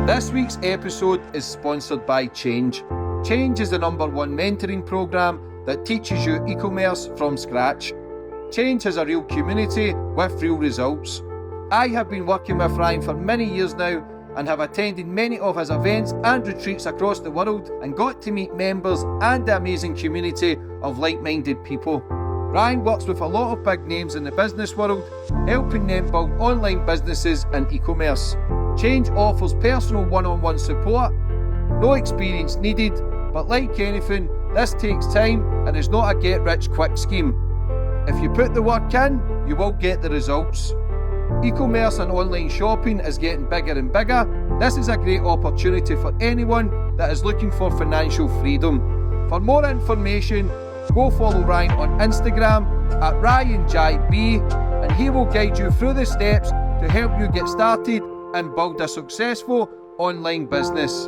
This week's episode is sponsored by Change. Change is the #1 mentoring program that teaches you e-commerce from scratch. Change has a real community with real results. I have been working with Ryan for many years now and have attended many of his events and retreats across the world and got to meet members and the amazing community of like-minded people. Ryan works with a lot of big names in the business world, helping them build online businesses and e-commerce. Change offers personal one-on-one support, no experience needed, but like anything, this takes time and is not a get-rich-quick scheme. If you put the work in, you will get the results. E-commerce and online shopping is getting bigger and bigger. This is a great opportunity for anyone that is looking for financial freedom. For more information, go follow Ryan on Instagram at RyanJB, and he will guide you through the steps to help you get started and build a successful online business.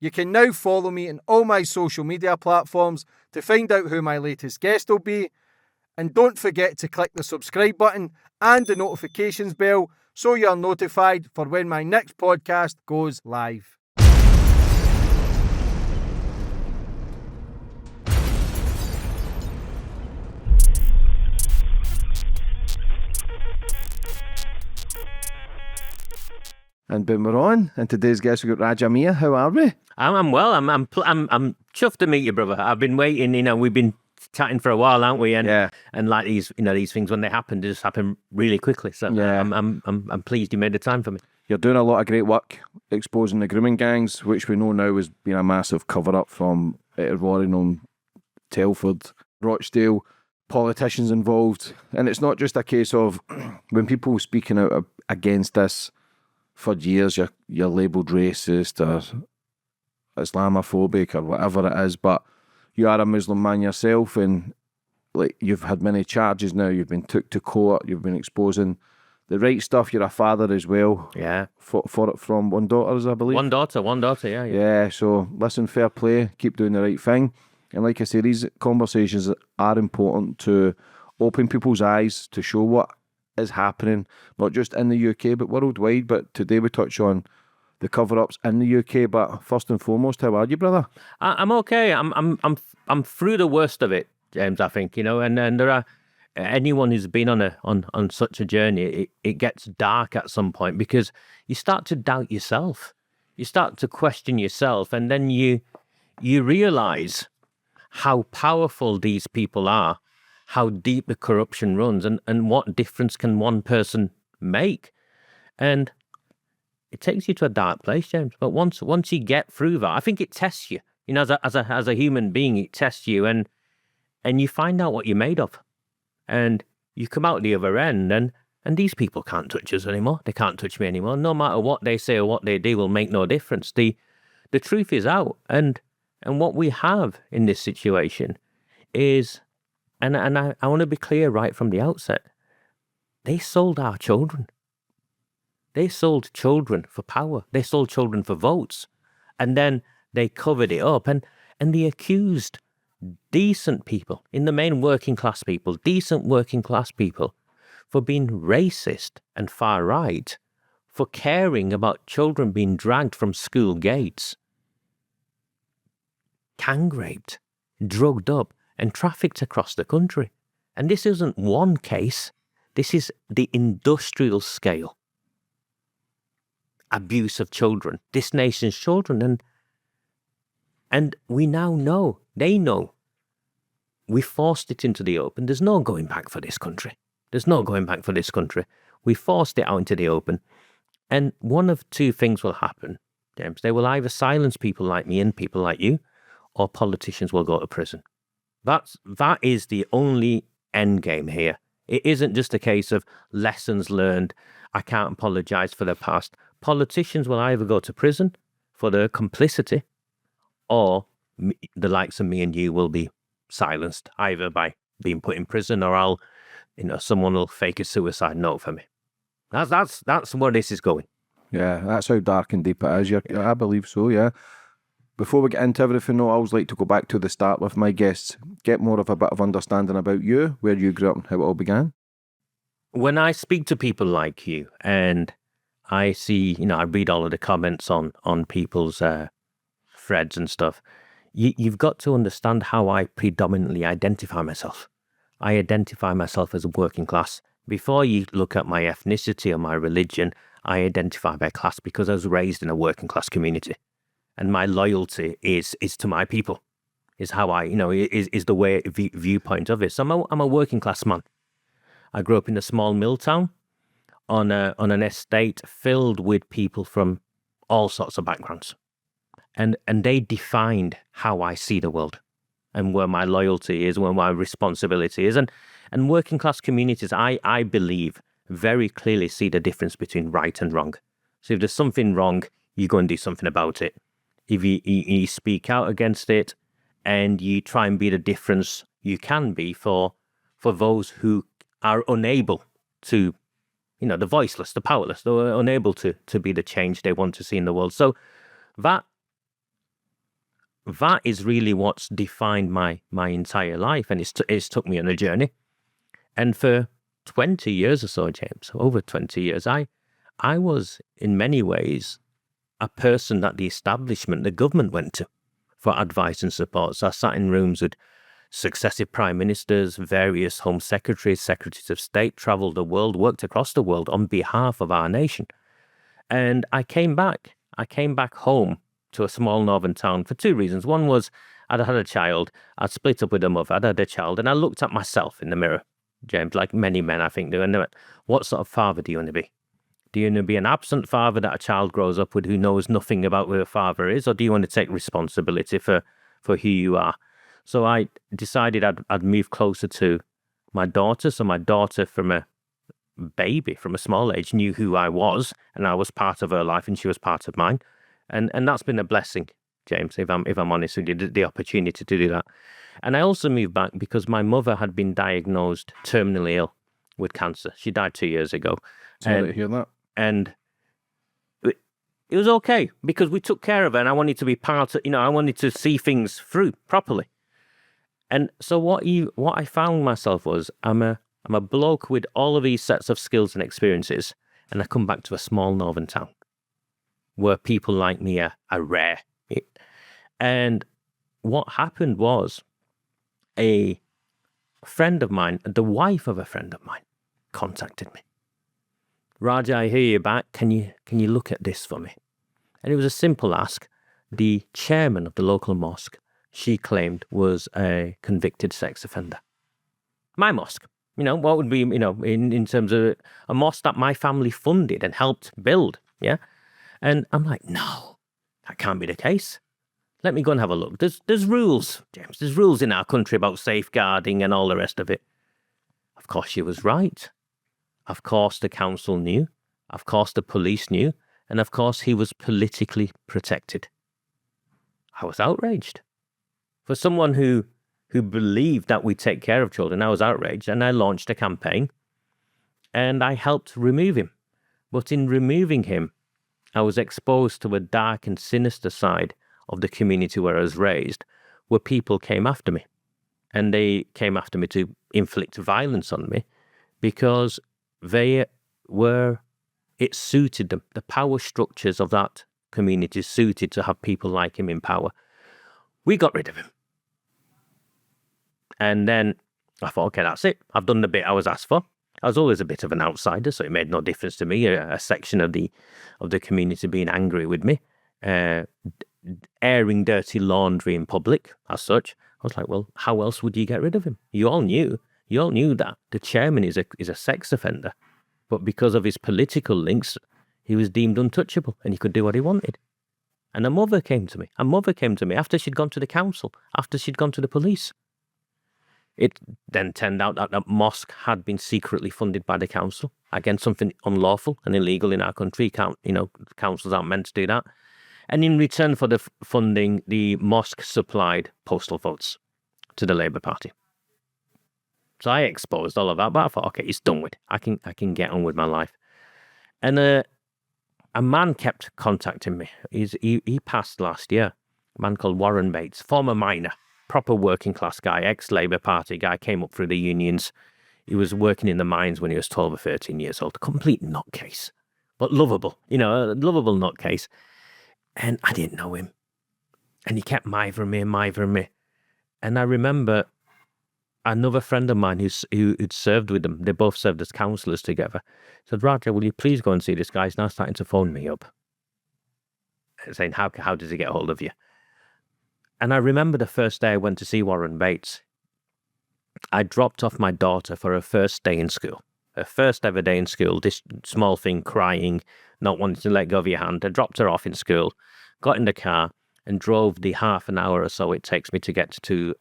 You can now follow me on all my social media platforms to find out who my latest guest will be. And don't forget to click the subscribe button and the notifications bell so you're notified for when my next podcast goes live. And boom, we're on. And today's guest, we've got Miah. How are we? I'm well. I'm chuffed to meet you, brother. I've been waiting. We've been chatting for a while, aren't we? And like these things when they happen, they just happen really quickly. So yeah. I'm pleased you made the time for me. You're doing a lot of great work exposing the grooming gangs, which we know now has been a massive cover up from Warrington, Telford, Rochdale, politicians involved, and it's not just a case of when people speaking out against this. For years, you're labelled racist or Islamophobic or whatever it is, but you are a Muslim man yourself, and like you've had many charges now. You've been took to court. You've been exposing the right stuff. You're a father as well. Yeah. From one daughter, I believe. One daughter. Yeah. Yeah. So listen, fair play. Keep doing the right thing. And like I say, these conversations are important to open people's eyes to show what is happening, not just in the UK but worldwide. But today we touch on the cover-ups in the UK. But first and foremost, how are you, brother? I'm okay. I'm through the worst of it, James. I think and there are anyone who's been on such a journey. It gets dark at some point because you start to doubt yourself. You start to question yourself, and then you realise how powerful these people are. How deep the corruption runs and what difference can one person make. And it takes you to a dark place, James. But once you get through that, I think it tests you. As a human being, it tests you and you find out what you're made of. And you come out the other end and these people can't touch us anymore. They can't touch me anymore. No matter what they say or what they do will make no difference. The truth is out. And what we have in this situation is... And I want to be clear right from the outset. They sold our children. They sold children for power. They sold children for votes. And then they covered it up. And they accused decent people, in the main working class people, decent working class people, for being racist and far right, for caring about children being dragged from school gates, gang raped, drugged up, and trafficked across the country. And this isn't one case. This is the industrial scale abuse of children, this nation's children. And we now know, they know, we forced it into the open. There's no going back for this country. There's no going back for this country. We forced it out into the open. And one of two things will happen, James. They will either silence people like me and people like you, or politicians will go to prison. That is the only end game here. It isn't just a case of lessons learned. I can't apologise for the past. Politicians will either go to prison for their complicity, or the likes of me and you will be silenced, either by being put in prison or someone will fake a suicide note for me. That's where this is going. Yeah, that's how dark and deep it is. I believe so, yeah. Before we get into everything, though, I always like to go back to the start with my guests, get more of a bit of understanding about you, where you grew up and how it all began. When I speak to people like you and I see, I read all of the comments on people's threads and stuff, you've got to understand how I predominantly identify myself. I identify myself as a working class. Before you look at my ethnicity or my religion, I identify by class because I was raised in a working class community. And my loyalty is to my people, is how I, is the way viewpoint of it. So I'm a working class man. I grew up in a small mill town on an estate filled with people from all sorts of backgrounds. And they defined how I see the world and where my loyalty is, where my responsibility is. And working class communities, I believe, very clearly see the difference between right and wrong. So if there's something wrong, you go and do something about it. If you speak out against it and you try and be the difference you can be for those who are unable to, the voiceless, the powerless, they're unable to be the change they want to see in the world. So that is really what's defined my entire life, and it's took me on a journey. And for 20 years or so, James, over 20 years, I was in many ways a person that the establishment, the government went to for advice and support. So I sat in rooms with successive prime ministers, various home secretaries, secretaries of state, travelled the world, worked across the world on behalf of our nation. And I came back home to a small northern town for two reasons. One was I'd had a child, I'd split up with a mother, I'd had a child, and I looked at myself in the mirror, James, like many men I think do, and I went, what sort of father do you want to be? Do you want to be an absent father that a child grows up with who knows nothing about who a father is, or do you want to take responsibility for who you are? So I decided I'd move closer to my daughter. So my daughter, from a baby, from a small age, knew who I was, and I was part of her life, and she was part of mine, and that's been a blessing, James. If I'm honest with you, the opportunity to do that. And I also moved back because my mother had been diagnosed terminally ill with cancer. She died 2 years ago. Sorry to hear that. And it was okay because we took care of her, and I wanted to be part of, I wanted to see things through properly. And so what I found myself was, I'm a bloke with all of these sets of skills and experiences, and I come back to a small northern town where people like me are rare. And what happened was, a friend of mine, the wife of a friend of mine, contacted me. Raja, I hear you back. Can you look at this for me? And it was a simple ask. The chairman of the local mosque, she claimed, was a convicted sex offender. My mosque, what would be, in terms of a mosque that my family funded and helped build, yeah? And I'm like, no, that can't be the case. Let me go and have a look. There's rules, James. There's rules in our country about safeguarding and all the rest of it. Of course, she was right. Of course, the council knew. Of course, the police knew. And of course, he was politically protected. I was outraged. For someone who believed that we take care of children, I was outraged, and I launched a campaign, and I helped remove him. But in removing him, I was exposed to a dark and sinister side of the community where I was raised, where people came after me. And they came after me to inflict violence on me because it suited them. The power structures of that community suited to have people like him in power. We got rid of him. And then I thought, okay, that's it. I've done the bit I was asked for. I was always a bit of an outsider, so it made no difference to me. A section of the community being angry with me, airing dirty laundry in public, as such. I was like, well, how else would you get rid of him? You all knew that the chairman is a sex offender, but because of his political links, he was deemed untouchable and he could do what he wanted. And a mother came to me. After she'd gone to the council, after she'd gone to the police. It then turned out that mosque had been secretly funded by the council. Again, something unlawful and illegal in our country. Councils aren't meant to do that. And in return for the funding, the mosque supplied postal votes to the Labour Party. So I exposed all of that, but I thought, okay, it's done with. I can get on with my life. And a man kept contacting me. He passed last year. A man called Warren Bates, former miner, proper working class guy, ex-Labour Party guy, came up through the unions. He was working in the mines when he was 12 or 13 years old. Complete nutcase, but lovable, a lovable nutcase. And I didn't know him. And he kept mithering me. And I remember another friend of mine who'd served with them. They both served as counsellors together. Said, Roger, will you please go and see this guy? He's now starting to phone me up, saying, how does he get hold of you? And I remember the first day I went to see Warren Bates. I dropped off my daughter for her first day in school. Her first ever day in school, this small thing, crying, not wanting to let go of your hand. I dropped her off in school, got in the car, and drove the half an hour or so it takes me to get to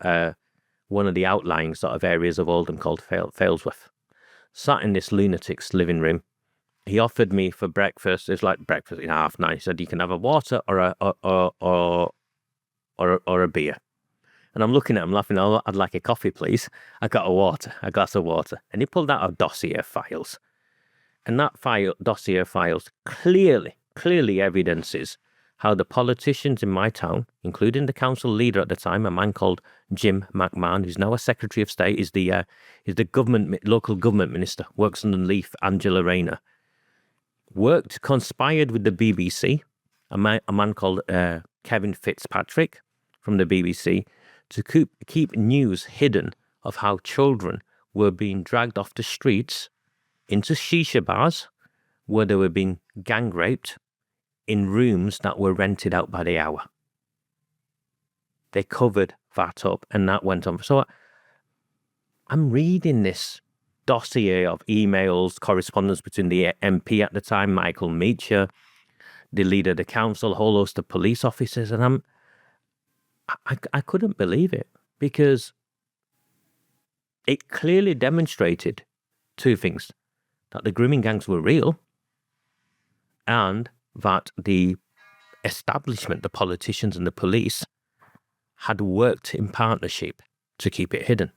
one of the outlying sort of areas of Oldham called Failsworth. Sat in this lunatic's living room. He offered me for breakfast. It's like breakfast in 9:30. He said, you can have a water or a beer. And I'm looking at him laughing. Oh, I'd like a coffee, please. I got a glass of water. And he pulled out a dossier files. And that dossier files clearly evidences how the politicians in my town, including the council leader at the time, a man called Jim McMahon, who's now a Secretary of State, is the local government minister, works underneath Angela Rayner, conspired with the BBC, a man called Kevin Fitzpatrick from the BBC, to keep news hidden of how children were being dragged off the streets into shisha bars where they were being gang raped in rooms that were rented out by the hour. They covered that up, and that went on. So I'm reading this dossier of emails, correspondence between the MP at the time, Michael Meacher, the leader of the council, a whole host of police officers, and I couldn't believe it, because it clearly demonstrated two things: that the grooming gangs were real, and that the establishment, the politicians and the police, had worked in partnership to keep it hidden.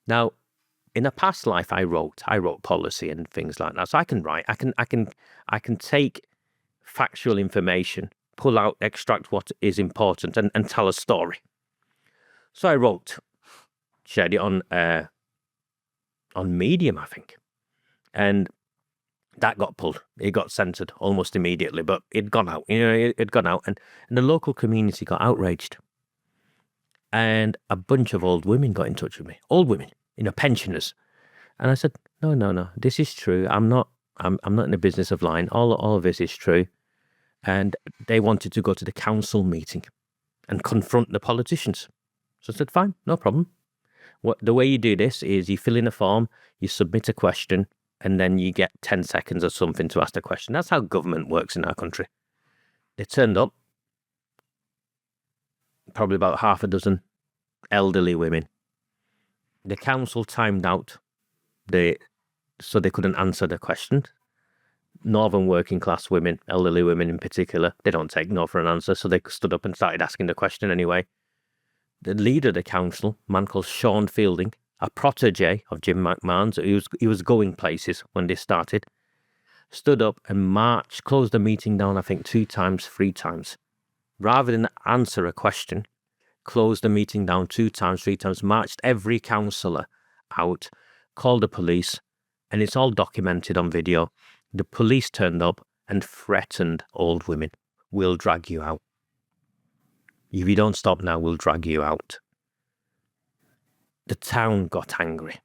Now, in a past life, I wrote policy and things like that. So I can write. I can take factual information, pull out, extract what is important, and tell a story. So I wrote, shared it on Medium, I think, and that got pulled. It got censored almost immediately, but it'd gone out. It'd gone out, and the local community got outraged. And a bunch of old women got in touch with me. Old women, pensioners. And I said, no, this is true. I'm not in the business of lying. All of this is true. And they wanted to go to the council meeting and confront the politicians. So I said, fine, no problem. The way you do this is you fill in a form, you submit a question, and then you get 10 seconds or something to ask the question. That's how government works in our country. They turned up, probably about half a dozen elderly women. The council timed out so they couldn't answer the question. Northern working class women, elderly women in particular, they don't take no for an answer, so they stood up and started asking the question anyway. The leader of the council, a man called Sean Fielding, a protege of Jim McMahon's, he was going places when this started, stood up and closed the meeting down, I think 2 times, 3 times. Rather than answer a question, closed the meeting down 2 times, 3 times, marched every councillor out, called the police, and it's all documented on video. The police turned up and threatened old women. We'll drag you out. If you don't stop now, we'll drag you out. The town got angry.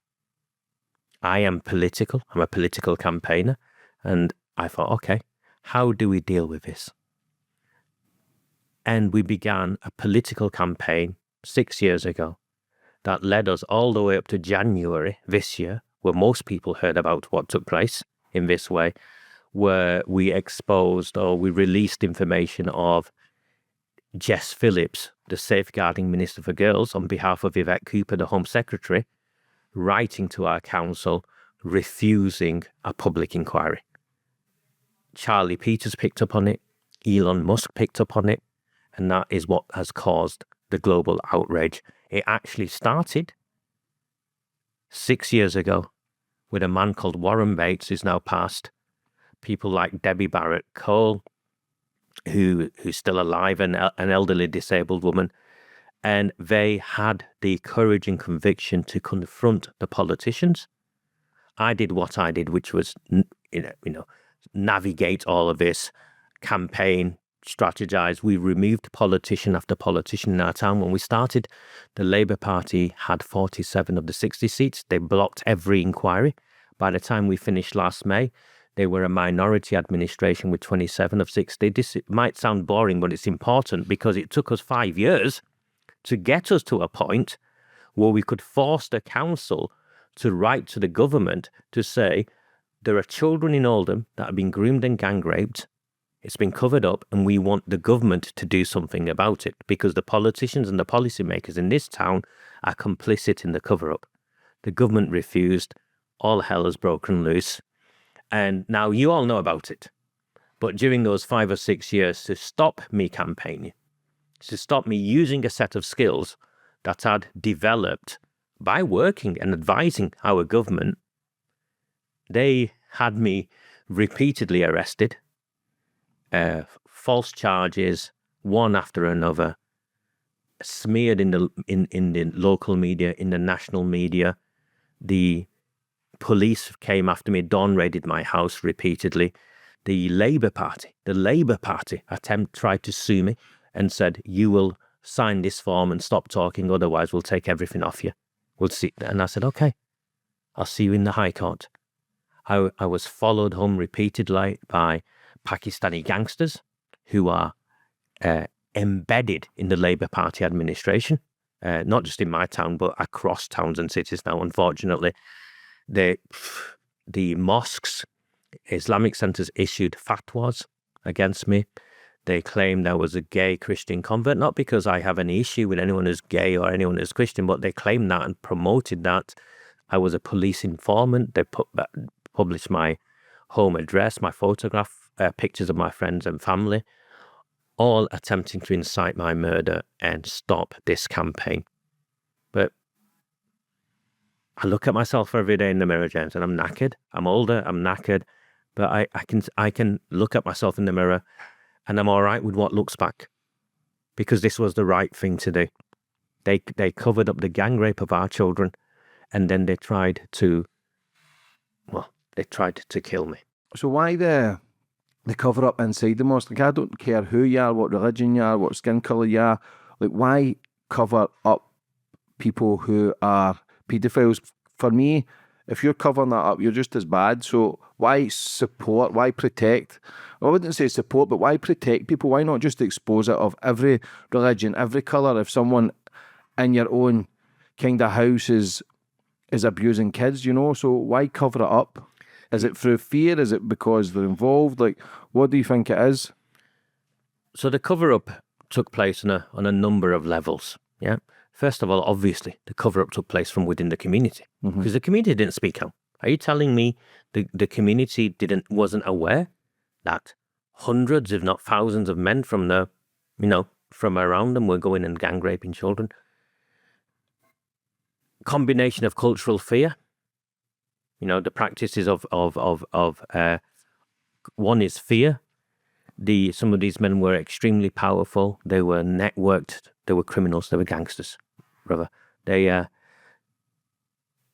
I am political. I'm a political campaigner. And I thought, okay, how do we deal with this? And we began a political campaign 6 years ago that led us all the way up to January this year, where most people heard about what took place in this way, where we exposed or we released information of Jess Phillips, the Safeguarding Minister for Girls, on behalf of Yvette Cooper, the Home Secretary, writing to our council, refusing a public inquiry. Charlie Peters picked up on it, Elon Musk picked up on it, and that is what has caused the global outrage. It actually started 6 years ago with a man called Warren Bates, who's now passed, people like Debbie Barrett Cole, who's still alive, an elderly disabled woman, and they had the courage and conviction to confront the politicians. I did what I did, which was, navigate all of this, campaign, strategize. We removed politician after politician in our town. When we started, the Labour Party had 47 of the 60 seats. They blocked every inquiry. By the time we finished last May, they were a minority administration with 27 of 60. This might sound boring, but it's important because it took us 5 years to get us to a point where we could force the council to write to the government to say, there are children in Oldham that have been groomed and gang raped. It's been covered up, and we want the government to do something about it because the politicians and the policymakers in this town are complicit in the cover-up. The government refused. All hell has broken loose. And now you all know about it. But during those 5 or 6 years, to stop me campaigning, to stop me using a set of skills that I'd developed by working and advising our government, they had me repeatedly arrested, false charges, one after another, smeared in the local media, in the national media. The police came after me, dawn raided my house repeatedly. The Labour Party tried to sue me and said, you will sign this form and stop talking, otherwise we'll take everything off you. We'll see. And I said, okay, I'll see you in the High Court. I was followed home repeatedly by Pakistani gangsters who are embedded in the Labour Party administration, not just in my town, but across towns and cities now, unfortunately. The mosques, Islamic centres issued fatwas against me. They claimed I was a gay Christian convert, not because I have any issue with anyone who's gay or anyone who's Christian, but they claimed that and promoted that. I was a police informant. They published my home address, my photograph, pictures of my friends and family, all attempting to incite my murder and stop this campaign. But I look at myself every day in the mirror, James, and I'm knackered. I'm older, I'm knackered, but I can look at myself in the mirror and I'm all right with what looks back because this was the right thing to do. They covered up the gang rape of our children, and then they tried to kill me. So why the cover up inside the mosque? Like, I don't care who you are, what religion you are, what skin colour you are. Like, why cover up people who are paedophiles? For me, if you're covering that up, you're just as bad. So why support? Why protect? I wouldn't say support, but why protect people? Why not just expose it of every religion, every colour? If someone in your own kind of house is abusing kids, so why cover it up? Is it through fear? Is it because they're involved? Like, what do you think it is? So the cover-up took place on a number of levels, yeah? First of all, obviously, the cover-up took place from within the community because the community didn't speak out. Are you telling me the community wasn't aware that hundreds, if not thousands of men from around them were going and gang raping children? Combination of cultural fear, the practices of one is fear. Some of these men were extremely powerful. They were networked. They were criminals. They were gangsters, brother.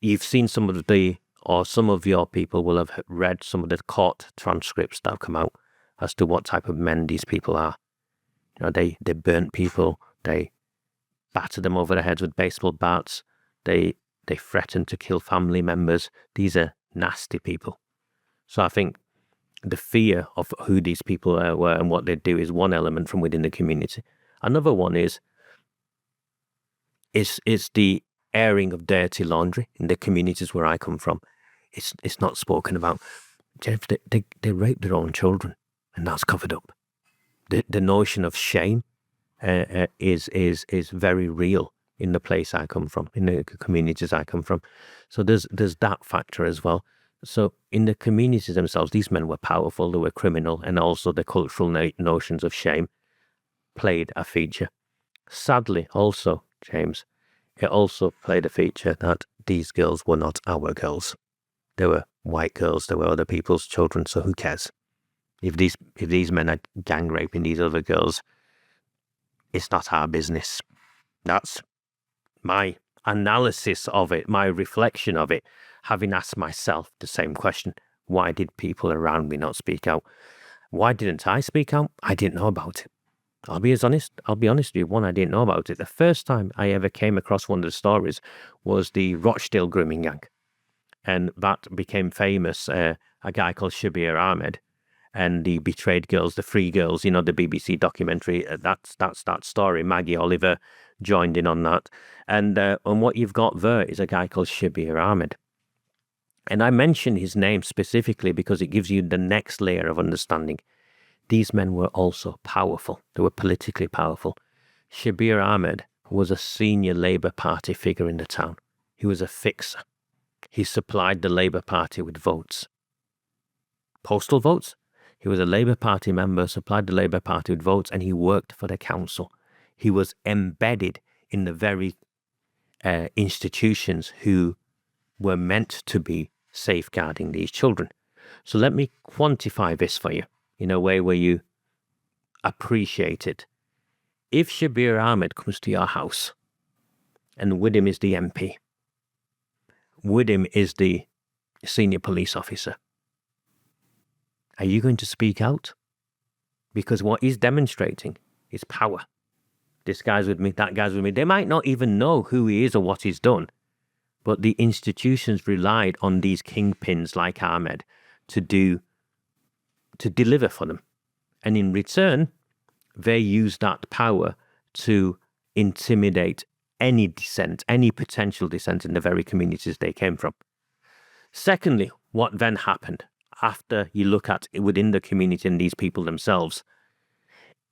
You've seen some of your people will have read some of the court transcripts that have come out as to what type of men these people are. They burnt people. They battered them over the heads with baseball bats. They threatened to kill family members. These are nasty people. So I think the fear of who these people were and what they do is one element from within the community. Another one is the airing of dirty laundry in the communities where I come from. It's not spoken about. James, they rape their own children, and that's covered up. The notion of shame is very real in the place I come from, in the communities I come from. So there's that factor as well. So in the communities themselves, these men were powerful, they were criminal, and also the cultural notions of shame played a feature. Sadly, also, James, it also played a feature that these girls were not our girls. They were white girls, they were other people's children, so who cares? If these men are gang raping these other girls, it's not our business. That's my analysis of it, my reflection of it, having asked myself the same question. Why did people around me not speak out? Why didn't I speak out? I didn't know about it. I'll be honest with you. One, I didn't know about it. The first time I ever came across one of the stories was the Rochdale grooming gang. And that became famous. A guy called Shabir Ahmed and the Betrayed Girls, the Free Girls, the BBC documentary. That's that story. Maggie Oliver joined in on that. And what you've got there is a guy called Shabir Ahmed. And I mention his name specifically because it gives you the next layer of understanding. These men were also powerful. They were politically powerful. Shabir Ahmed was a senior Labour Party figure in the town. He was a fixer. He supplied the Labour Party with votes. Postal votes. He was a Labour Party member, supplied the Labour Party with votes, and he worked for the council. He was embedded in the very institutions who were meant to be safeguarding these children. So let me quantify this for you in a way where you appreciate it. If Shabir Ahmed comes to your house, and with him is the MP, with him is the senior police officer, are you going to speak out? Because what he's demonstrating is power. This guy's with me, that guy's with me. They might not even know who he is or what he's done, but the institutions relied on these kingpins like Ahmed to deliver for them. And in return, they use that power to intimidate any dissent, any potential dissent in the very communities they came from. Secondly, what then happened after you look at within the community and these people themselves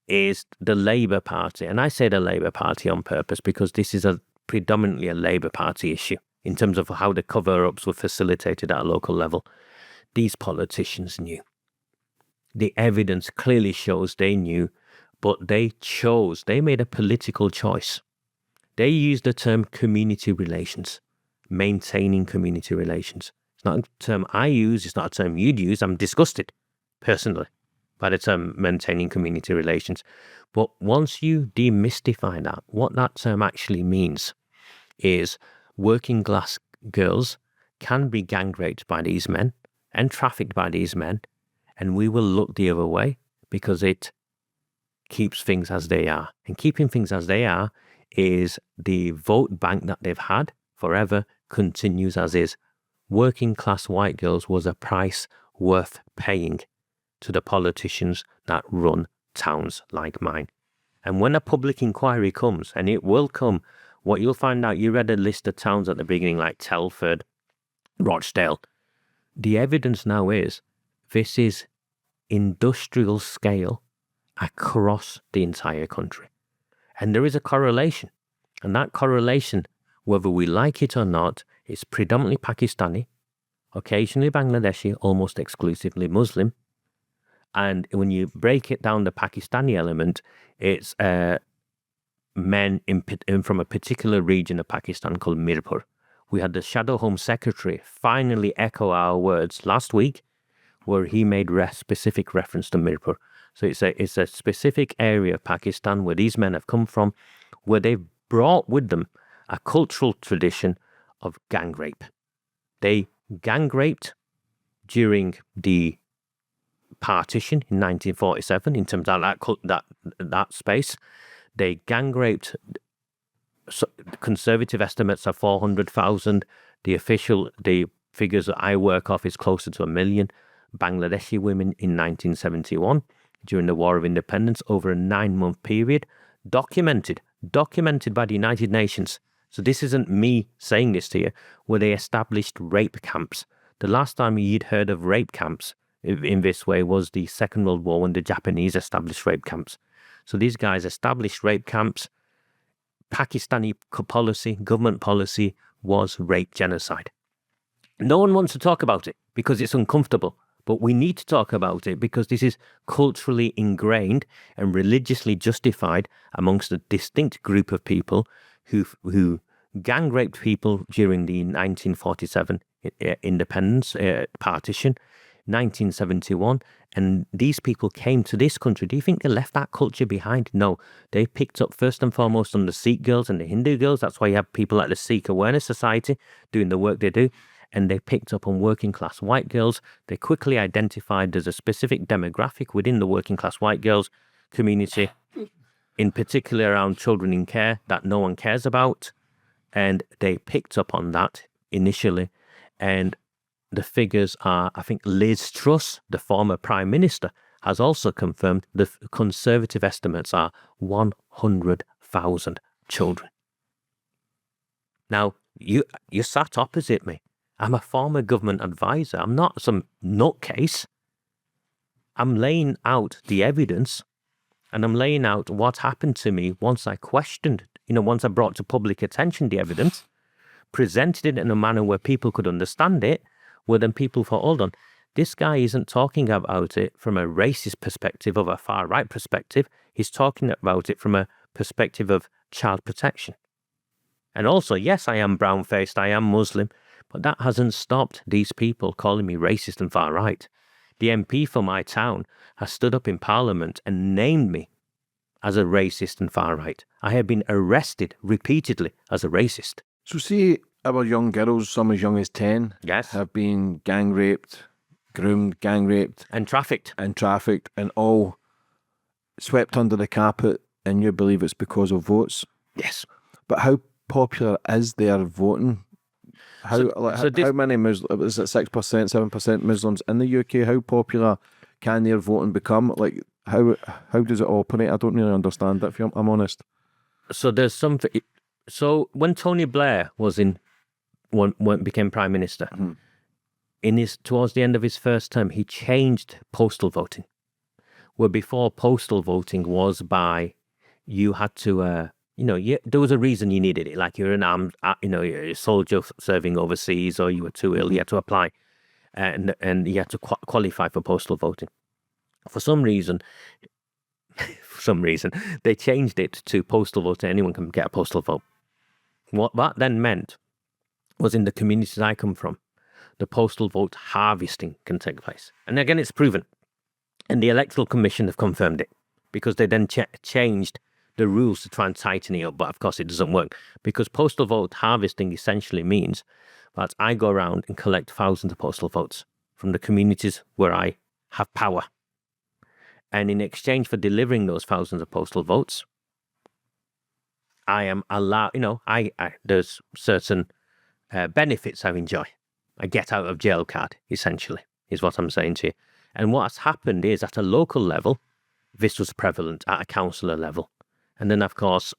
is the Labour Party. And I say the Labour Party on purpose because this is predominantly a Labour Party issue in terms of how the cover-ups were facilitated at a local level. These politicians knew. The evidence clearly shows they knew, but they made a political choice. They used the term community relations, maintaining community relations. It's not a term I use, it's not a term you'd use. I'm disgusted, personally, by the term maintaining community relations. But once you demystify that, what that term actually means is working class girls can be gang raped by these men and trafficked by these men, and we will look the other way because it keeps things as they are. And keeping things as they are is the vote bank that they've had forever continues as is. Working class white girls was a price worth paying to the politicians that run towns like mine. And when a public inquiry comes, and it will come, what you'll find out, you read a list of towns at the beginning like Telford, Rochdale. The evidence now is this is industrial scale across the entire country. And there is a correlation. And that correlation, whether we like it or not, is predominantly Pakistani, occasionally Bangladeshi, almost exclusively Muslim. And when you break it down, the Pakistani element, it's men from a particular region of Pakistan called Mirpur. We had the Shadow Home Secretary finally echo our words last week, where he made specific reference to Mirpur. So it's a specific area of Pakistan where these men have come from, where they've brought with them a cultural tradition of gang rape. They gang raped during the partition in 1947 in terms of that space. They gang raped, conservative estimates are 400,000. The figures that I work off is closer to 1 million Bangladeshi women in 1971 during the War of Independence over a 9-month period, documented by the United Nations. So this isn't me saying this to you, where they established rape camps. The last time you'd heard of rape camps in this way was the Second World War, when the Japanese established rape camps. So these guys established rape camps. Pakistani government policy was rape genocide. No one wants to talk about it because it's uncomfortable, but we need to talk about it because this is culturally ingrained and religiously justified amongst a distinct group of people who gang raped people during the 1947 independence, partition, 1971, and these people came to this country. Do you think they left that culture behind? No, they picked up first and foremost on the Sikh girls and the Hindu girls. That's why you have people like the Sikh Awareness Society doing the work they do. And they picked up on working class white girls. They quickly identified there's a specific demographic within the working class white girls community, in particular around children in care, that no one cares about. And they picked up on that initially. And the figures are, I think Liz Truss, the former Prime Minister, has also confirmed the conservative estimates are 100,000 children. Now, you sat opposite me. I'm a former government advisor. I'm not some nutcase. I'm laying out the evidence, and I'm laying out what happened to me once I questioned, once I brought to public attention the evidence, presented it in a manner where people could understand it, where then people thought, hold on, this guy isn't talking about it from a racist perspective, of a far-right perspective. He's talking about it from a perspective of child protection. And also, yes, I am brown-faced, I am Muslim, but that hasn't stopped these people calling me racist and far-right. The MP for my town has stood up in Parliament and named me as a racist and far-right. I have been arrested repeatedly as a racist. So see, our young girls, some as young as 10, Yes. have been gang raped, groomed, gang raped, And trafficked. and all swept under the carpet, and you believe it's because of votes. Yes. But how popular is their voting? How many Muslims, is it 6%, 7% Muslims in the UK? How popular can their voting become? Like, how does it operate? I don't really understand it, if I'm honest. So there's something. So when Tony Blair became Prime Minister, towards the end of his first term, he changed postal voting. Where before postal voting was by, you had to, there was a reason you needed it, like you're an armed, you're a soldier serving overseas, or you were too ill, you had to apply, and you had to qualify for postal voting. For some reason, they changed it to postal voting. Anyone can get a postal vote. What that then meant was, in the communities I come from, the postal vote harvesting can take place. And again, it's proven. And the Electoral Commission have confirmed it, because they then changed the rules to try and tighten it up. But of course, it doesn't work, because postal vote harvesting essentially means that I go around and collect thousands of postal votes from the communities where I have power. And in exchange for delivering those thousands of postal votes, I am allowed, there's certain benefits I enjoy. A get out of jail card, essentially, is what I'm saying to you. And what's happened is, at a local level, this was prevalent, at a councillor level. And then, of course,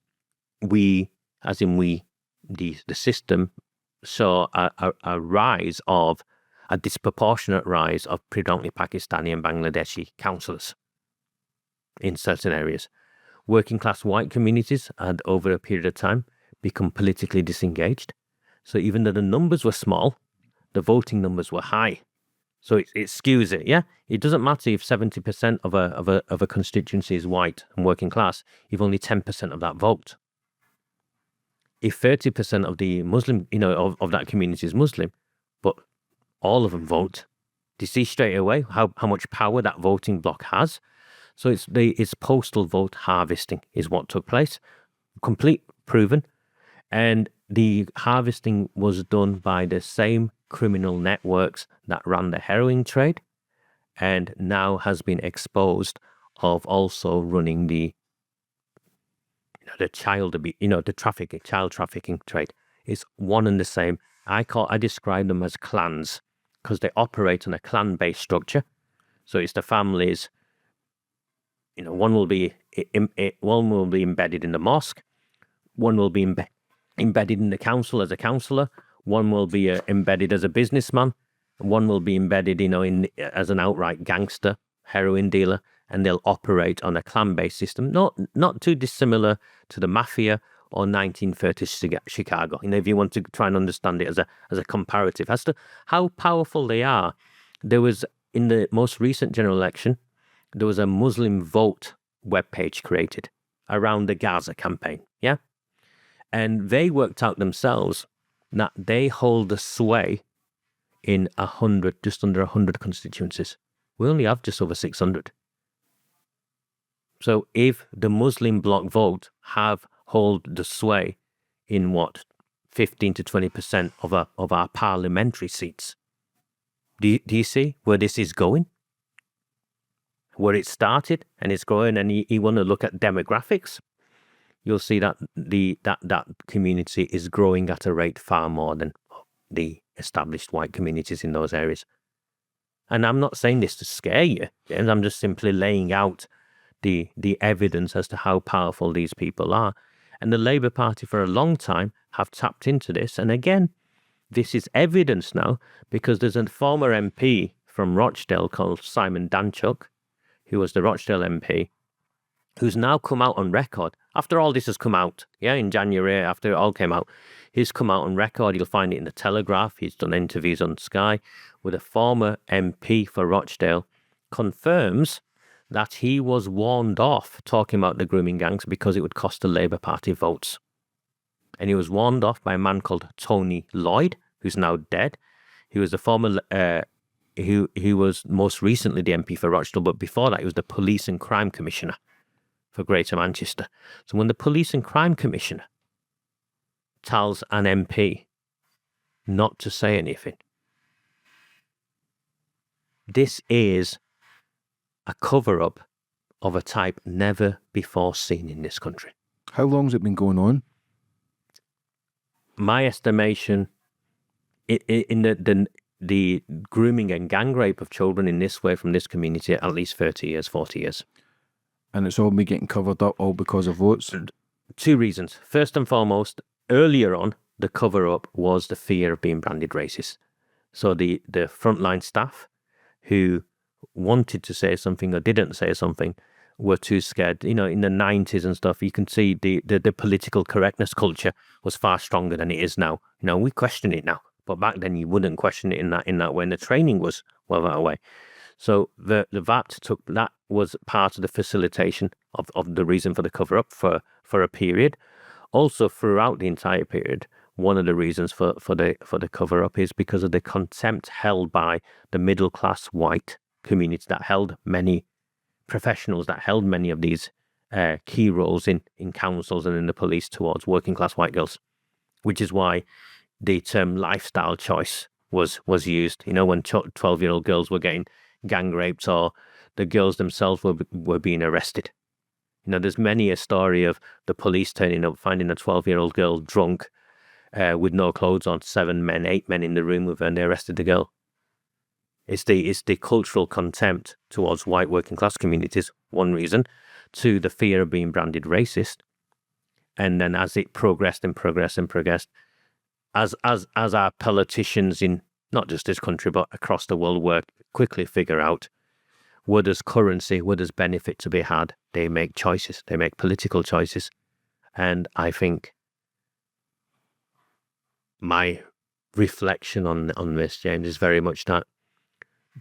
the system saw a disproportionate rise of predominantly Pakistani and Bangladeshi councillors in certain areas. Working class white communities had, over a period of time, become politically disengaged. So even though the numbers were small, the voting numbers were high. So it skews it, yeah? It doesn't matter if 70% of a constituency is white and working class, if only 10% of that vote. If 30% of the Muslim, of that community is Muslim, but all of them vote, do you see straight away how much power that voting bloc has? So it's postal vote harvesting is what took place, complete, proven, and the harvesting was done by the same criminal networks that ran the heroin trade, and now has been exposed of also running the child trafficking trade. It's one and the same. I describe them as clans, because they operate on a clan-based structure. So it's the families. One will be embedded in the mosque, one will be embedded in the council as a councillor, one will be embedded as a businessman, one will be embedded, as an outright gangster, heroin dealer, and they'll operate on a clan-based system, not too dissimilar to the mafia or 1930s Chicago. If you want to try and understand it as a comparative as to how powerful they are, there was, in the most recent general election, there was a Muslim Vote webpage created around the Gaza campaign, yeah? And they worked out themselves that they hold the sway in just under 100 constituencies. We only have just over 600. So if the Muslim bloc vote hold the sway in 15 to 20% of our parliamentary seats, do you see where this is going? Where it started and it's growing, and you want to look at demographics, you'll see that that community is growing at a rate far more than the established white communities in those areas. And I'm not saying this to scare you, James. I'm just simply laying out the evidence as to how powerful these people are. And the Labour Party for a long time have tapped into this. And again, this is evidence now because there's a former MP from Rochdale called Simon Danchuk, who was the Rochdale MP, who's now come out on record, after all this has come out, in January, after it all came out, he's come out on record. You'll find it in the Telegraph. He's done interviews on Sky with a former MP for Rochdale, confirms that he was warned off talking about the grooming gangs because it would cost the Labour Party votes. And he was warned off by a man called Tony Lloyd, who's now dead. He was the former, he was most recently the MP for Rochdale, but before that he was the Police and Crime Commissioner for Greater Manchester. So when the Police and Crime Commissioner tells an MP not to say anything, this is a cover-up of a type never before seen in this country. How long has it been going on? My estimation, in the grooming and gang rape of children in this way from this community, at least 30 years, 40 years. And it's all been getting covered up all because of votes? Two reasons. First and foremost, earlier on, the cover-up was the fear of being branded racist. So the frontline staff who wanted to say something or didn't say something were too scared. In the 90s and stuff, you can see the political correctness culture was far stronger than it is now. We question it now, but back then you wouldn't question it in that way, and the training was well that way. So the VAT that was part of the facilitation of the reason for the cover-up for a period. Also, throughout the entire period, one of the reasons for the cover-up is because of the contempt held by the middle-class white community that held many professionals, that held many of these key roles in councils and in the police towards working-class white girls, which is why the term lifestyle choice was used. When 12-year-old girls were getting gang raped or the girls themselves were being arrested. There's many a story of the police turning up, finding a 12-year-old girl drunk with no clothes on, 8 men in the room with her, and they arrested the girl. It's the cultural contempt towards white working class communities, one reason. Two, the fear of being branded racist. And then as it progressed and progressed and progressed, as our politicians in not just this country but across the world work quickly figure out where there's currency, where there's benefit to be had, they make choices, they make political choices. And I think my reflection on this, James, is very much that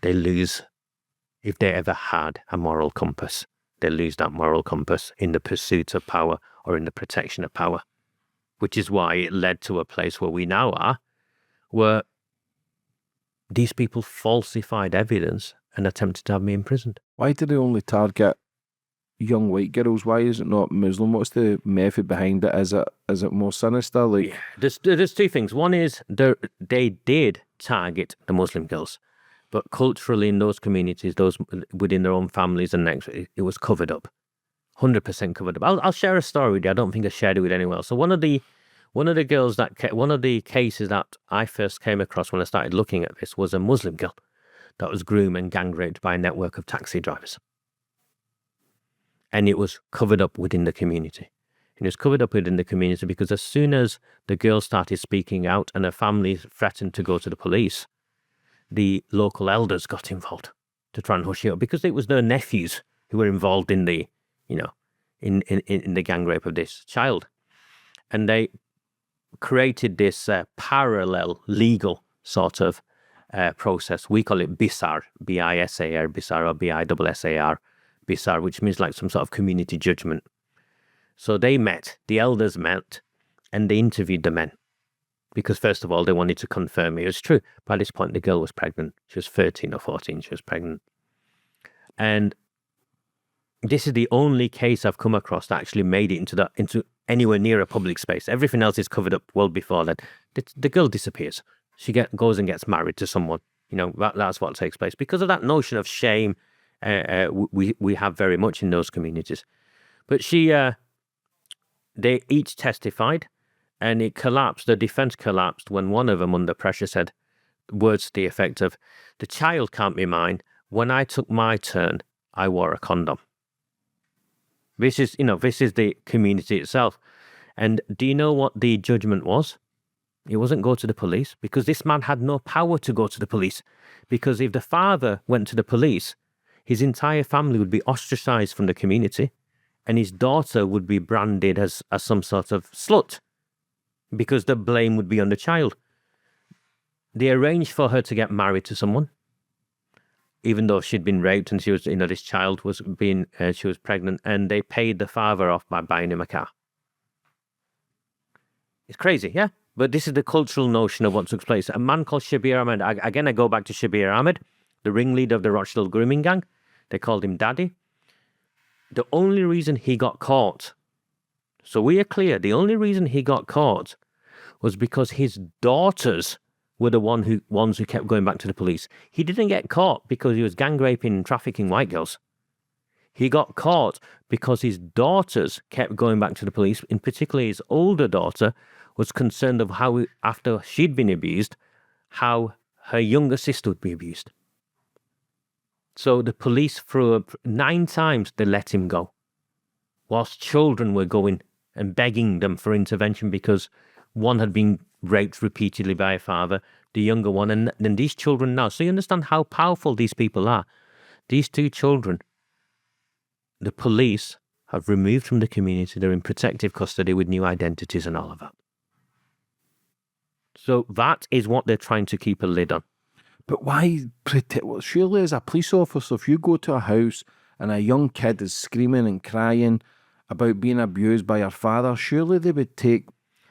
they lose, if they ever had a moral compass, they lose that moral compass in the pursuit of power or in the protection of power, which is why it led to a place where we now are, where these people falsified evidence and attempted to have me imprisoned. Why do they only target young white girls? Why is it not Muslim? What's the method behind it? Is it more sinister? Yeah, there's two things. One is they did target the Muslim girls, but culturally in those communities, those within their own families and it was covered up, 100% covered up. I'll share a story with you. I don't think I shared it with anyone else. So one of the cases that I first came across when I started looking at this was a Muslim girl that was groomed and gang raped by a network of taxi drivers. And it was covered up within the community. And it was covered up within the community because as soon as the girl started speaking out and her family threatened to go to the police, the local elders got involved to try and hush it up because it was their nephews who were involved in the, in the gang rape of this child. And they created this parallel legal sort of process. We call it BISAR, B-I-S-A-R, BISAR, or B-I-S-S-A-R, BISAR, which means like some sort of community judgment. So they met, the elders met, and they interviewed the men. because first of all, they wanted to confirm it was true. By this point, the girl was pregnant. She was 13 or 14. She was pregnant. And this is the only case I've come across that actually made it into anywhere near a public space. Everything else is covered up well before that. The girl disappears. She goes and gets married to someone. That's what takes place. Because of that notion of shame, we have very much in those communities. But they each testified, and it collapsed. The defense collapsed when one of them, under pressure, said words to the effect of, "The child can't be mine. When I took my turn, I wore a condom." This is the community itself. And do you know what the judgment was? It wasn't go to the police, because this man had no power to go to the police. Because if the father went to the police, his entire family would be ostracized from the community, and his daughter would be branded as some sort of slut, because the blame would be on the child. They arranged for her to get married to someone, even though she'd been raped and she was, this child was she was pregnant, and they paid the father off by buying him a car. It's crazy, yeah? But this is the cultural notion of what took place. A man called Shabir Ahmed, again, I go back to Shabir Ahmed, the ringleader of the Rochdale grooming gang. They called him Daddy. The only reason he got caught, so we are clear, the only reason he got caught was because his daughters were the ones who kept going back to the police. He didn't get caught because he was gang raping and trafficking white girls. He got caught because his daughters kept going back to the police, in particular his older daughter was concerned of how, after she'd been abused, how her younger sister would be abused. So the police threw up 9 times, they let him go, whilst children were going and begging them for intervention because one had been raped repeatedly by a father, the younger one, and then these children now. So you understand how powerful these people are. These 2 children, the police have removed from the community. They're in protective custody with new identities and all of that. So that is what they're trying to keep a lid on. But why protect? Well, surely as a police officer, if you go to a house and a young kid is screaming and crying about being abused by her father, surely they would take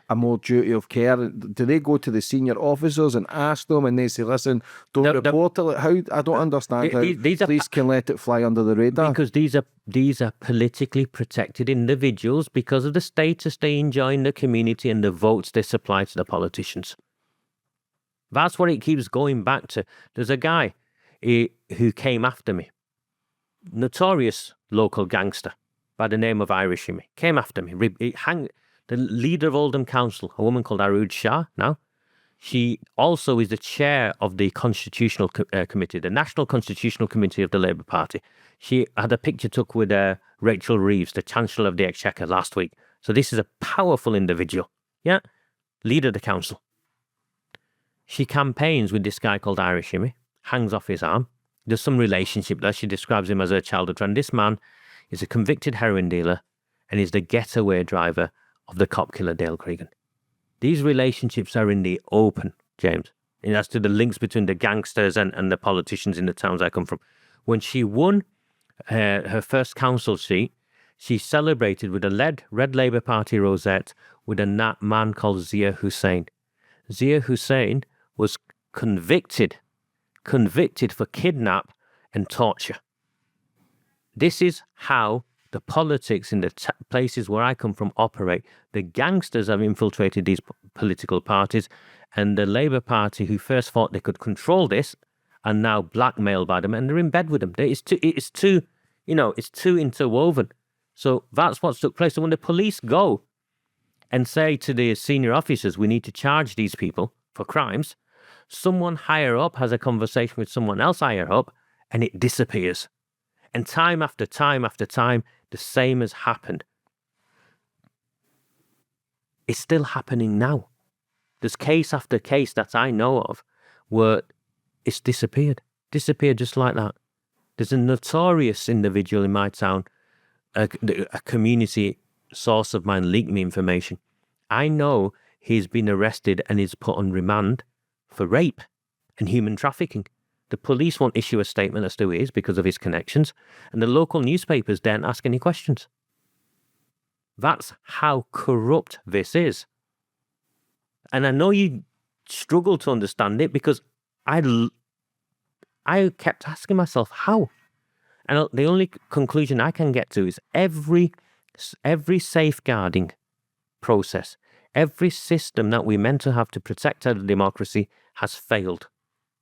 a more duty of care. Do they go to the senior officers and ask them, and they say, "Listen, don't report it"? How? I don't understand how police can let it fly under the radar. Because these are politically protected individuals because of the status they enjoy in the community and the votes they supply to the politicians. That's what it keeps going back to. There's a guy who came after me, notorious local gangster by the name of Irish Jimmy, came after me. The leader of Oldham Council, a woman called Arood Shah now, she also is the chair of the Constitutional Committee, the National Constitutional Committee of the Labour Party. She had a picture took with Rachel Reeves, the Chancellor of the Exchequer, last week. So this is a powerful individual, yeah? Leader of the council. She campaigns with this guy called Irish Jimmy, hangs off his arm. There's some relationship there. She describes him as her childhood friend. This man is a convicted heroin dealer and is the getaway driver of the cop killer Dale Cregan. These relationships are in the open, James. And as to the links between the gangsters and the politicians in the towns I come from. When she won her first council seat, she celebrated with a red Labour Party rosette with a man called Zia Hussain. Zia Hussain was convicted for kidnap and torture. This is how the politics in the places where I come from operate. The gangsters have infiltrated these political parties, and the Labour Party, who first thought they could control this, are now blackmailed by them, and they're in bed with them. It's too interwoven. So that's what's took place. So when the police go and say to the senior officers, we need to charge these people for crimes, someone higher up has a conversation with someone else higher up, and it disappears. And time after time after time, the same has happened. It's still happening now. There's case after case that I know of where it's disappeared just like that. There's a notorious individual in my town, a community source of mine leaked me information. I know he's been arrested and is put on remand for rape and human trafficking. The police won't issue a statement as to who he is because of his connections, and the local newspapers daren't ask any questions. That's how corrupt this is. and I know you struggle to understand it, because I kept asking myself how, and the only conclusion I can get to is every safeguarding process, every system that we meant to have to protect our democracy has failed.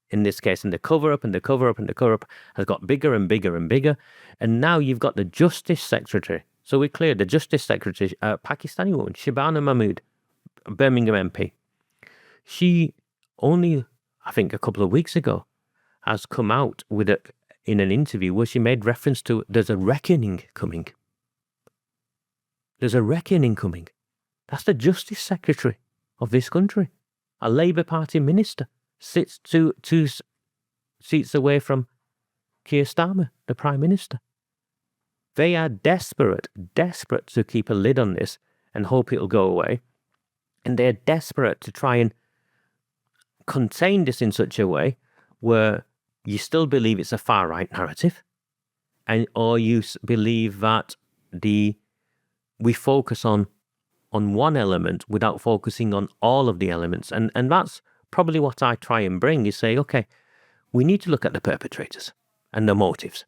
In this case, and the cover-up and the cover-up and the cover-up has got bigger and bigger and bigger. And now you've got the Justice Secretary. So we're clear, the Justice Secretary, Pakistani woman, Shabana Mahmood, Birmingham MP. She only, I think a couple of weeks ago, has come out with in an interview where she made reference to there's a reckoning coming. There's a reckoning coming. That's the Justice Secretary of this country. A Labour Party minister sits two seats away from Keir Starmer, the Prime Minister. They are desperate to keep a lid on this and hope it'll go away. And they're desperate to try and contain this in such a way where you still believe it's a far-right narrative, or you believe that we focus on one element without focusing on all of the elements. And that's probably what I try and bring, is say, okay, we need to look at the perpetrators and the motives.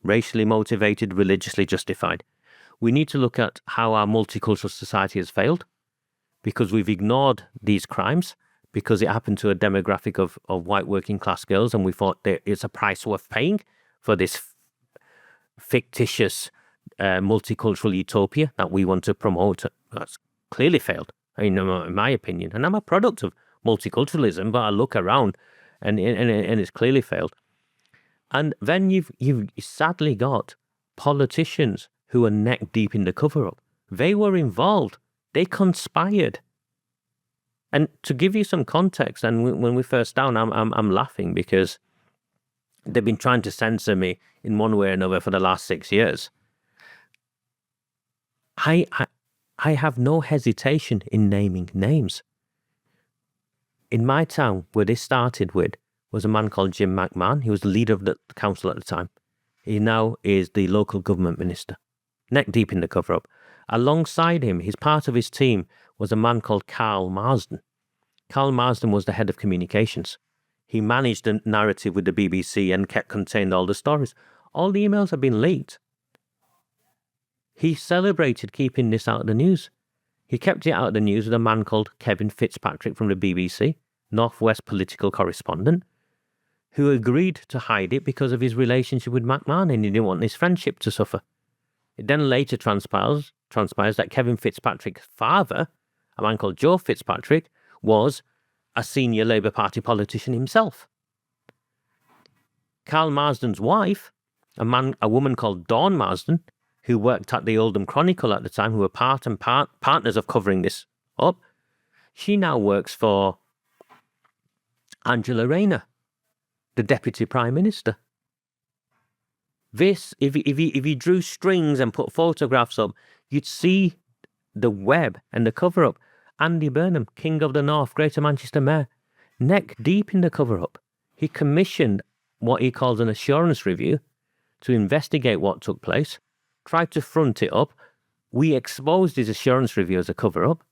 Racially motivated, religiously justified. We need to look at how our multicultural society has failed because we've ignored these crimes, because it happened to a demographic of white working class girls, and we thought that it's a price worth paying for this fictitious multicultural utopia that we want to promote. That's clearly failed, in my opinion. And I'm a product of multiculturalism, but I look around and it's clearly failed. And then you've sadly got politicians who are neck deep in the cover-up. They were involved. They conspired. And to give you some context, and when we first down, I'm laughing because they've been trying to censor me in one way or another for the last 6 years. I have no hesitation in naming names. In my town, where this started with, was a man called Jim McMahon. He was the leader of the council at the time. He now is the local government minister, neck deep in the cover-up. Alongside him, part of his team was a man called Carl Marsden. Carl Marsden was the head of communications. He managed the narrative with the BBC and contained all the stories. All the emails have been leaked. He celebrated keeping this out of the news. He kept it out of the news with a man called Kevin Fitzpatrick from the BBC, Northwest political correspondent, who agreed to hide it because of his relationship with McMahon, and he didn't want his friendship to suffer. It then later transpires that Kevin Fitzpatrick's father, a man called Joe Fitzpatrick, was a senior Labour Party politician himself. Carl Marsden's wife, a woman called Dawn Marsden, who worked at the Oldham Chronicle at the time, who were partners of covering this up, she now works for Angela Rayner, the Deputy Prime Minister. This, if you drew strings and put photographs up, you'd see the web and the cover-up. Andy Burnham, King of the North, Greater Manchester Mayor, neck deep in the cover-up. He commissioned what he calls an assurance review to investigate what took place, tried to front it up. We exposed his assurance review as a cover-up.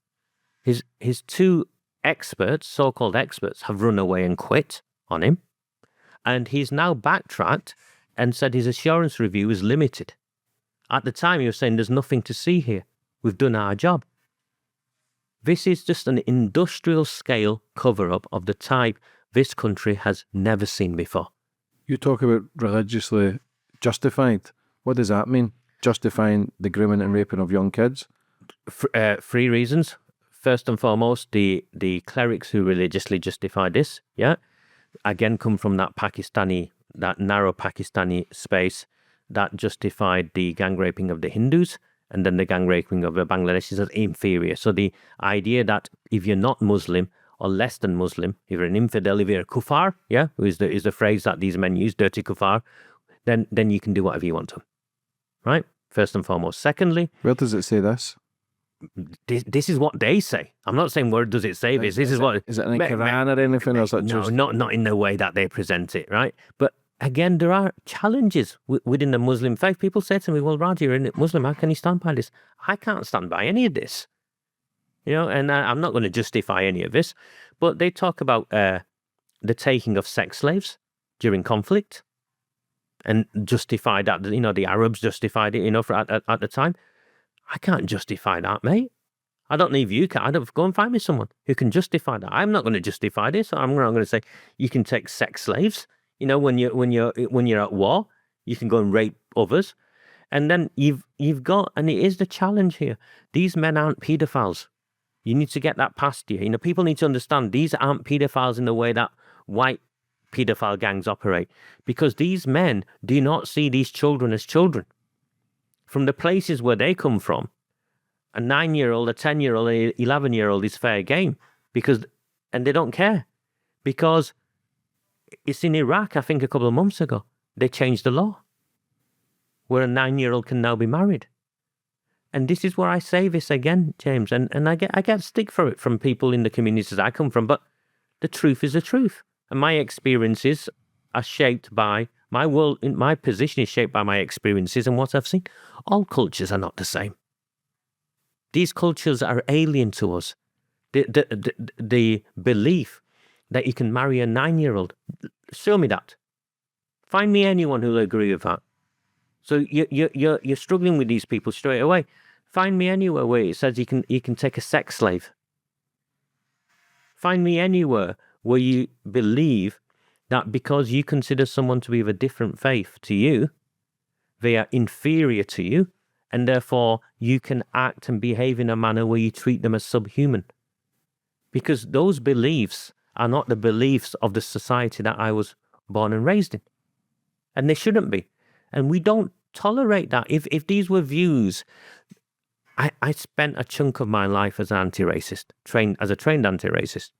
His two experts, so-called experts, have run away and quit on him. And he's now backtracked and said his assurance review is limited. At the time, he was saying there's nothing to see here. We've done our job. This is just an industrial scale cover-up of the type this country has never seen before. You talk about religiously justified. What does that mean? Justifying the grooming and raping of young kids? 3 reasons. First and foremost, the clerics who religiously justify this, again come from that narrow Pakistani space that justified the gang raping of the Hindus and then the gang raping of the Bangladeshis as inferior. So the idea that if you're not Muslim or less than Muslim, if you're an infidel, if you're a kuffar, is the phrase that these men use, dirty kuffar, then you can do whatever you want to, right? First and foremost. Secondly, where does it say this? This is what they say. I'm not saying where does it say this. This is what is it in the Quran or anything? Or is that no, not in the way that they present it, right? But again, there are challenges within the Muslim faith. People say to me, "Well, Raj, you're a Muslim. How can you stand by this?" I can't stand by any of this. And I'm not going to justify any of this, but they talk about the taking of sex slaves during conflict and justify that, the Arabs justified it, at the time. I can't justify that, mate. I don't know if you can. Go and find me someone who can justify that. I'm not going to justify this. I'm not going to say you can take sex slaves. When you're at war, you can go and rape others, and then you've got, and it is the challenge here. These men aren't paedophiles. You need to get that past you. People need to understand these aren't paedophiles in the way that white paedophile gangs operate, because these men do not see these children as children. From the places where they come from, a 9-year-old, a 10-year-old, a 11-year-old is fair game, and they don't care, because it's in Iraq, I think a couple of months ago, they changed the law where a 9-year-old can now be married. And this is where I say this again, James, and I get stick for it from people in the communities I come from, but the truth is the truth. And my experiences are shaped by my world, my position is shaped by my experiences and what I've seen. All cultures are not the same. These cultures are alien to us. The belief that you can marry a 9-year-old, show me that. Find me anyone who'll agree with that. So you're struggling with these people straight away. Find me anywhere where it says you can take a sex slave. Find me anywhere where you believe that because you consider someone to be of a different faith to you, they are inferior to you, and therefore you can act and behave in a manner where you treat them as subhuman. Because those beliefs are not the beliefs of the society that I was born and raised in. And they shouldn't be. And we don't tolerate that. If these were views, I spent a chunk of my life as an anti-racist, as a trained anti-racist.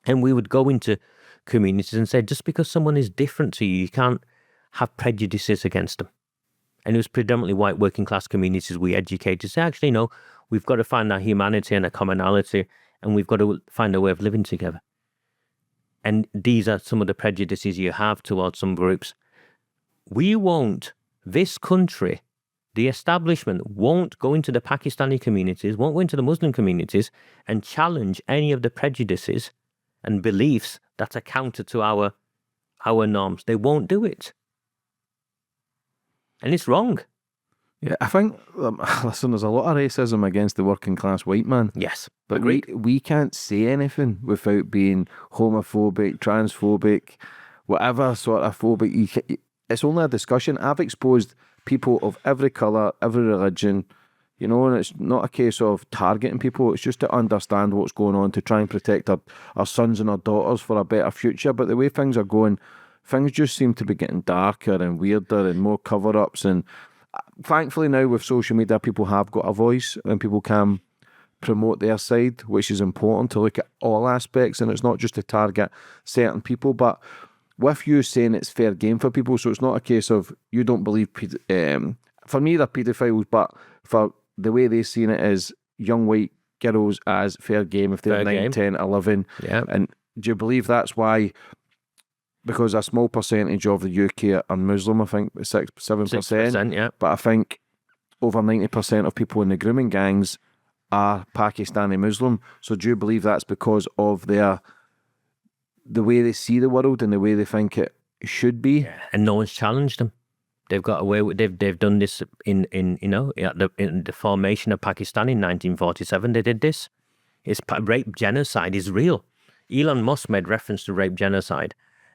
And we would go into communities and say, just because someone is different to you, you can't have prejudices against them. And it was predominantly white working class communities we educated to say, actually, no, we've got to find that humanity and a commonality, and we've got to find a way of living together. And these are some of the prejudices you have towards some groups. This country, the establishment, won't go into the Pakistani communities, won't go into the Muslim communities and challenge any of the prejudices and beliefs that are counter to our norms. They won't do it. And it's wrong. Yeah, I think, listen, there's a lot of racism against the working class white man. Yes, but agreed. we can't say anything without being homophobic, transphobic, whatever sort of phobic. It's only a discussion. I've exposed people of every colour, every religion, and it's not a case of targeting people. It's just to understand what's going on, to try and protect our sons and our daughters for a better future. But the way things are going, things just seem to be getting darker and weirder and more cover-ups. And thankfully now with social media, people have got a voice and people can promote their side, which is important to look at all aspects. And it's not just to target certain people, but with you saying it's fair game for people, so it's not a case of you don't believe, for me they're paedophiles, but for the way they've seen it is young white girls as fair game if they're 9, 10, 11. Yeah. And do you believe that's why, because a small percentage of the UK are Muslim, I think 7%, 6%, yeah. But I think over 90% of people in the grooming gangs are Pakistani Muslim. So do you believe that's because of the way they see the world and the way they think it should be? Yeah. And no one's challenged them. They've got away with. They've done this in the formation of Pakistan in 1947. They did this. Rape genocide is real. Elon Musk made reference to rape genocide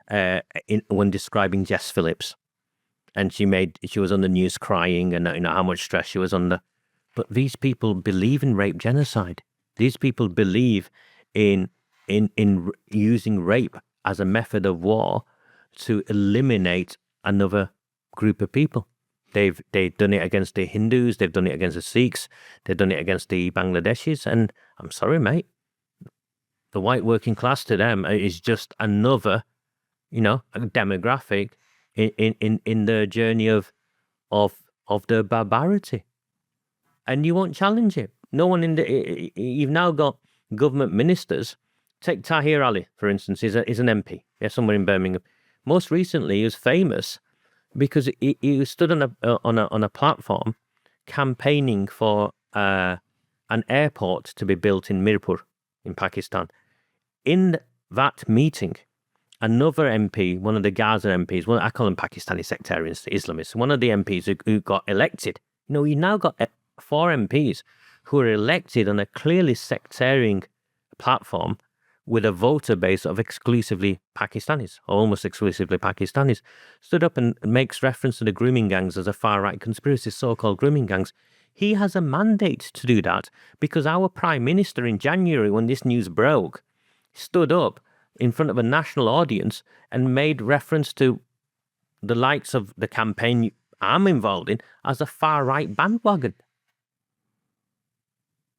when describing Jess Phillips, and she was on the news crying and how much stress she was under. But these people believe in rape genocide. These people believe in using rape as a method of war to eliminate another group of people. They've done it against the Hindus, they've done it against the Sikhs, they've done it against the Bangladeshis, and I'm sorry, mate, the white working class to them is just another, demographic in the journey of the barbarity. And you won't challenge it. No one you've now got government ministers. Take Tahir Ali, for instance, is an MP. Yeah, somewhere in Birmingham. Most recently, he was famous because he stood on a platform campaigning for an airport to be built in Mirpur in Pakistan. In that meeting, another MP, one of the Gaza MPs, I call them Pakistani sectarians, Islamists, one of the MPs who got elected. You now got 4 MPs who are elected on a clearly sectarian platform with a voter base of exclusively Pakistanis, or almost exclusively Pakistanis, stood up and makes reference to the grooming gangs as a far-right conspiracy, so-called grooming gangs. He has a mandate to do that because our Prime Minister in January, when this news broke, stood up in front of a national audience and made reference to the likes of the campaign I'm involved in as a far-right bandwagon.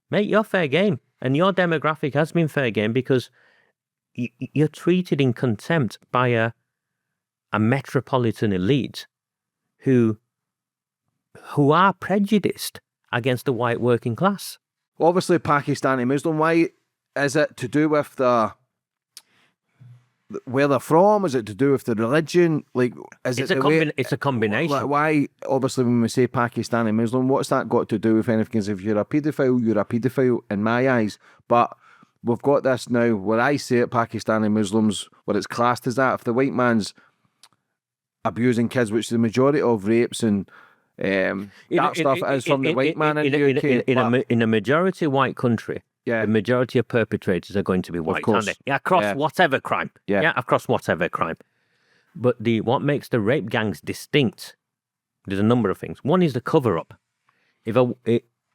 Mate, you're fair game. And your demographic has been fair game because you're treated in contempt by a metropolitan elite who are prejudiced against the white working class. Obviously, Pakistani Muslim. Why is it to do with where they're from? Is it to do with the religion? Like, It's a combination. Like, why? Obviously, when we say Pakistani Muslim, what's that got to do with anything? Because if you're a paedophile in my eyes. But we've got this now where I say it, Pakistani Muslims, where it's classed as that. If the white man's abusing kids, which the majority of rapes and that stuff is from the white man in the UK. In a majority white country, the majority of perpetrators are going to be white, aren't they? Yeah, across whatever crime. Yeah, across whatever crime. But what makes the rape gangs distinct, there's a number of things. One is the cover-up.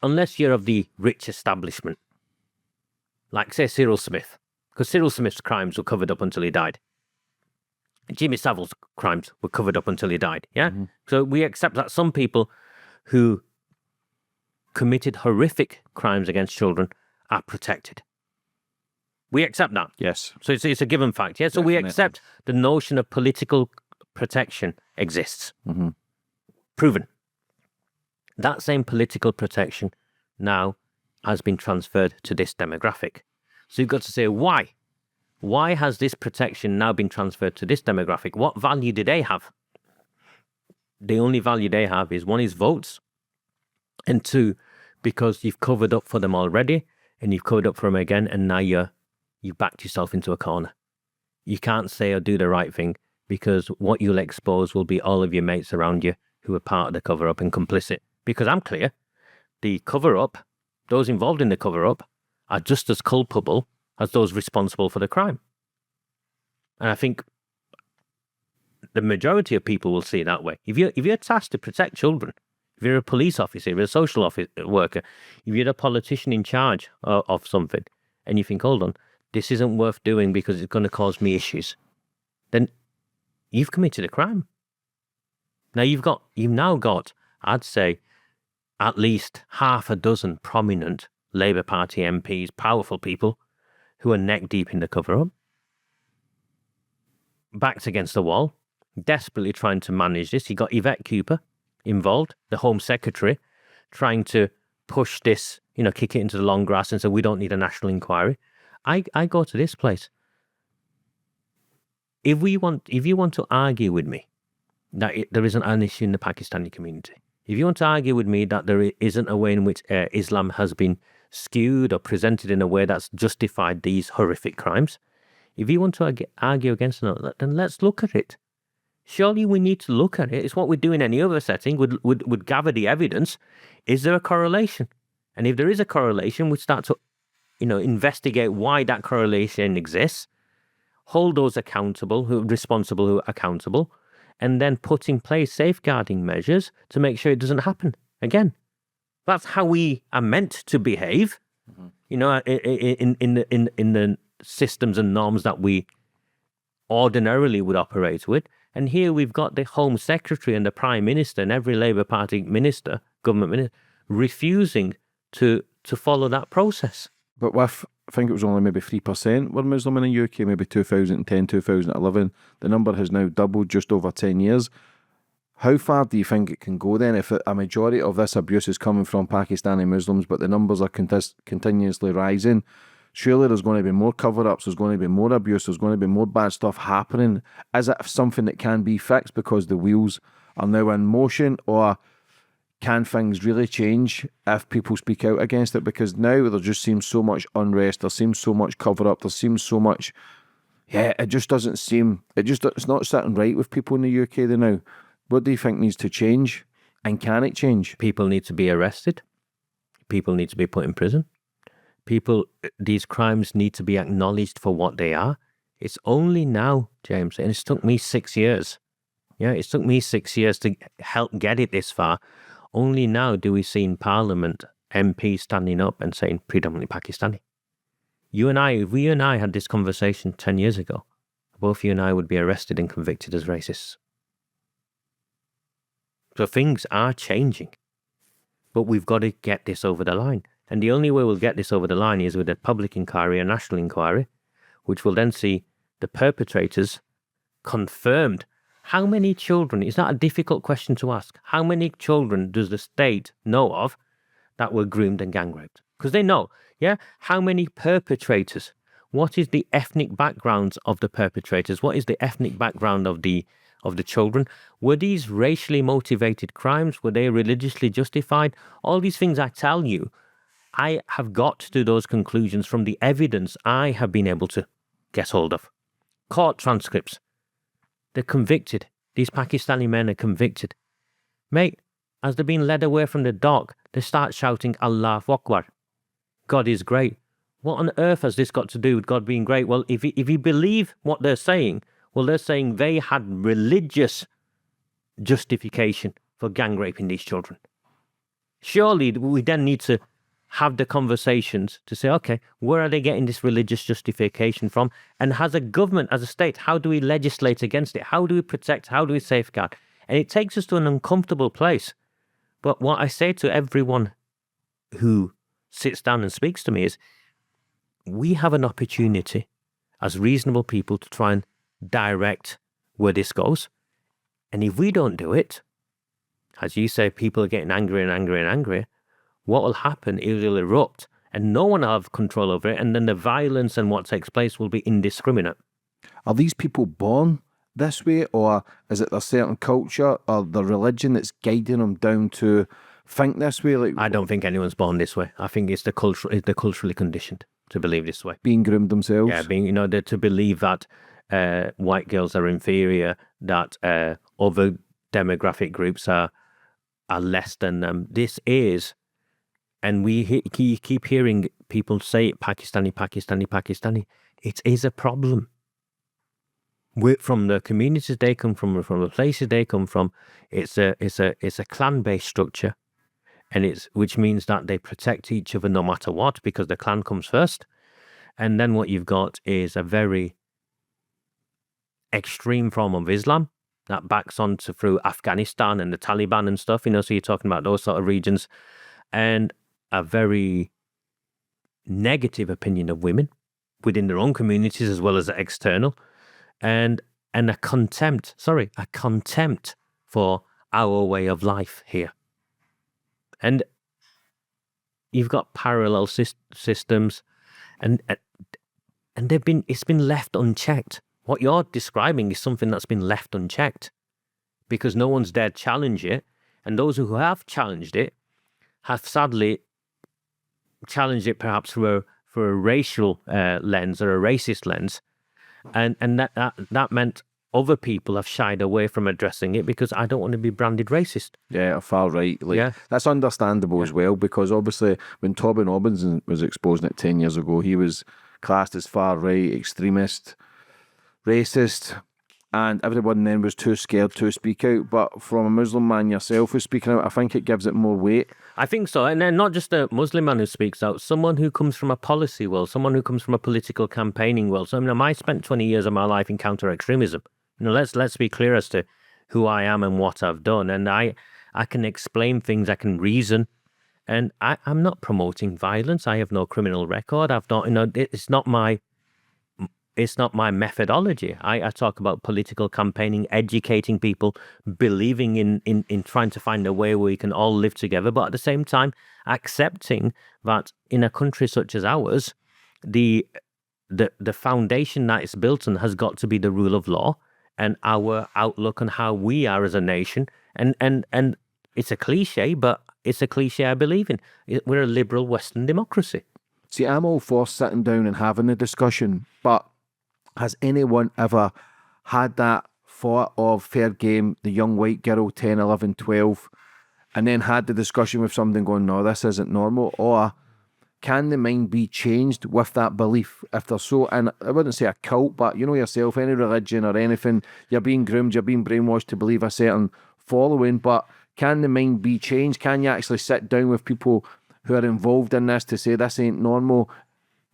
Unless you're of the rich establishment, like, say, Cyril Smith, because Cyril Smith's crimes were covered up until he died. Jimmy Savile's crimes were covered up until he died, yeah? Mm-hmm. So we accept that some people who committed horrific crimes against children are protected. We accept that. Yes. So it's a given fact, yeah? So Definitely. We accept the notion of political protection exists. Mm-hmm. Proven. That same political protection now has been transferred to this demographic. So you've got to say, why? Why has this protection now been transferred to this demographic? What value do they have? The only value they have is, one, is votes, and two, because you've covered up for them already, and you've covered up for them again, and now you've backed yourself into a corner. You can't say or do the right thing, because what you'll expose will be all of your mates around you who are part of the cover-up and complicit. Because I'm clear, the cover-up, those involved in the cover-up, are just as culpable as those responsible for the crime. And I think the majority of people will see it that way. If you're tasked to protect children, if you're a police officer, if you're a social worker, if you're a politician in charge of something, and you think, hold on, this isn't worth doing because it's going to cause me issues, then you've committed a crime. Now you've now got, I'd say, at least half a dozen prominent Labour Party MPs, powerful people, who are neck deep in the cover-up, backed against the wall, desperately trying to manage this. You got Yvette Cooper involved, the Home Secretary, trying to push this, kick it into the long grass and say, we don't need a national inquiry. I go to this place. If you want to argue with me that there isn't an issue in the Pakistani community, if you want to argue with me that there isn't a way in which Islam has been skewed or presented in a way that's justified these horrific crimes, if you want to argue against that, then let's look at it. Surely we need to look at it. It's what we do in any other setting. Would gather the evidence. Is there a correlation? And if there is a correlation, we start to, investigate why that correlation exists, hold those accountable, who are accountable, and then put in place safeguarding measures to make sure it doesn't happen again. That's how we are meant to behave, in the systems and norms that we ordinarily would operate with. And here we've got the Home Secretary and the Prime Minister and every Labour Party minister, government minister, refusing to follow that process. But I think it was only maybe 3% were Muslim in the UK, maybe 2010, 2011. The number has now doubled just over 10 years. How far do you think it can go then if a majority of this abuse is coming from Pakistani Muslims, but the numbers are continuously rising? Surely there's going to be more cover-ups, there's going to be more abuse, there's going to be more bad stuff happening. Is it something that can be fixed because the wheels are now in motion, or can things really change if people speak out against it? Because now there just seems so much unrest, there seems so much cover up, there seems so much, it just doesn't seem, it's not sitting right with people in the UK now. What do you think needs to change, and can it change? People need to be arrested. People need to be put in prison. These crimes need to be acknowledged for what they are. It's only now, James, and it's took me 6 years. Yeah, it took me 6 years to help get it this far. Only now do we see in Parliament MPs standing up and saying predominantly Pakistani. If you and I had this conversation 10 years ago, both you and I would be arrested and convicted as racists. So things are changing, but we've got to get this over the line. And the only way we'll get this over the line is with a public inquiry, a national inquiry, which will then see the perpetrators confirmed. How many children, it's not a difficult question to ask, how many children does the state know of that were groomed and gang raped? Because they know, yeah? How many perpetrators? What is the ethnic backgrounds of the perpetrators? What is the ethnic background of the children? Were these racially motivated crimes? Were they religiously justified? All these things I tell you, I have got to those conclusions from the evidence I have been able to get hold of. Court transcripts. They're convicted. These Pakistani men are convicted. Mate, as they're being led away from the dock, they start shouting, Allahu Akbar. God is great. What on earth has this got to do with God being great? Well, if you believe what they're saying, well, they're saying they had religious justification for gang raping these children. Surely we then need to have the conversations to say, okay, where are they getting this religious justification from? And as a government, as a state, how do we legislate against it? How do we protect? How do we safeguard? And it takes us to an uncomfortable place. But what I say to everyone who sits down and speaks to me is, we have an opportunity as reasonable people to try and direct where this goes. And if we don't do it, as you say, people are getting angrier and angrier and angrier, what will happen is it'll erupt and no one will have control over it, and then the violence and what takes place will be indiscriminate. Are these people born this way, or is it a certain culture or the religion that's guiding them down to think this way? Like, I don't think anyone's born this way. I think it's the culturally conditioned to believe this way. Being groomed themselves? Yeah, to believe that white girls are inferior, that other demographic groups are less than them. This is, and we keep hearing people say Pakistani, Pakistani, Pakistani. It is a problem. From the communities they come from the places they come from, it's a clan-based structure, and which means that they protect each other no matter what, because the clan comes first. And then what you've got is a very extreme form of Islam that backs on through Afghanistan and the Taliban and stuff, so you're talking about those sort of regions, and a very negative opinion of women within their own communities as well as the external, and a contempt for our way of life here. And you've got parallel systems, and it's been left unchecked. What you're describing is something that's been left unchecked because no one's dared challenge it, and those who have challenged it have sadly challenged it perhaps through a racial lens or a racist lens, and that meant other people have shied away from addressing it because I don't want to be branded racist. Yeah, far right. That's understandable as well, because obviously when Tobin Robinson was exposing it 10 years ago, he was classed as far right, extremist, racist, and everyone then was too scared to speak out. But from a Muslim man yourself who's speaking out, I think it gives it more weight. I think so. And then not just a Muslim man who speaks out, someone who comes from a policy world, someone who comes from a political campaigning world. So I spent 20 years of my life in counter-extremism. Let's be clear as to who I am and what I've done. And I can explain things, I can reason. And I'm not promoting violence. I have no criminal record. It's not my methodology. I talk about political campaigning, educating people, believing in trying to find a way where we can all live together, but at the same time, accepting that in a country such as ours, the foundation that it's built on has got to be the rule of law and our outlook on how we are as a nation. And It's a cliche, but it's a cliche I believe in. We're a liberal Western democracy. See, I'm all for sitting down and having a discussion, but has anyone ever had that thought of fair game, the young white girl, 10, 11, 12, and then had the discussion with somebody going, no, this isn't normal? Or can the mind be changed with that belief? If they're so, and I wouldn't say a cult, but you know yourself, any religion or anything, you're being groomed, you're being brainwashed to believe a certain following, but can the mind be changed? Can you actually sit down with people who are involved in this to say this ain't normal?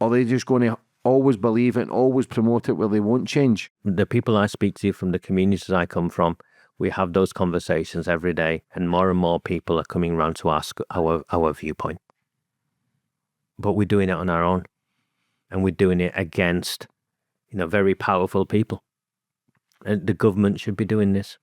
Or are they just going to always believe it and always promote it where they won't change? The people I speak to from the communities I come from, we have those conversations every day, and more people are coming around to ask our viewpoint. But we're doing it on our own, and we're doing it against, very powerful people. And the government should be doing this.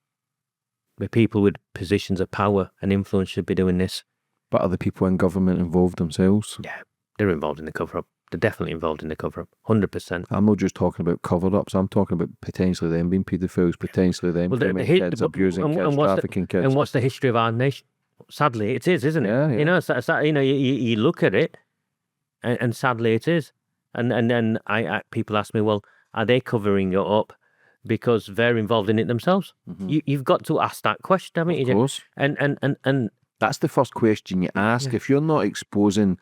The people with positions of power and influence should be doing this. But are the people in government involved themselves? Yeah, they're involved in the cover-up. They're definitely involved in the cover-up, 100%. I'm not just talking about cover-ups. I'm talking about potentially them being paedophiles, potentially them grooming kids, abusing kids, trafficking kids. And what's the history of our nation? Sadly, it is, isn't it? Yeah. You look at it, and sadly it is. And then people ask me, well, are they covering it up because they're involved in it themselves? Mm-hmm. You've got to ask that question, haven't you? Of course. And that's the first question you ask. Yeah. If you're not exposing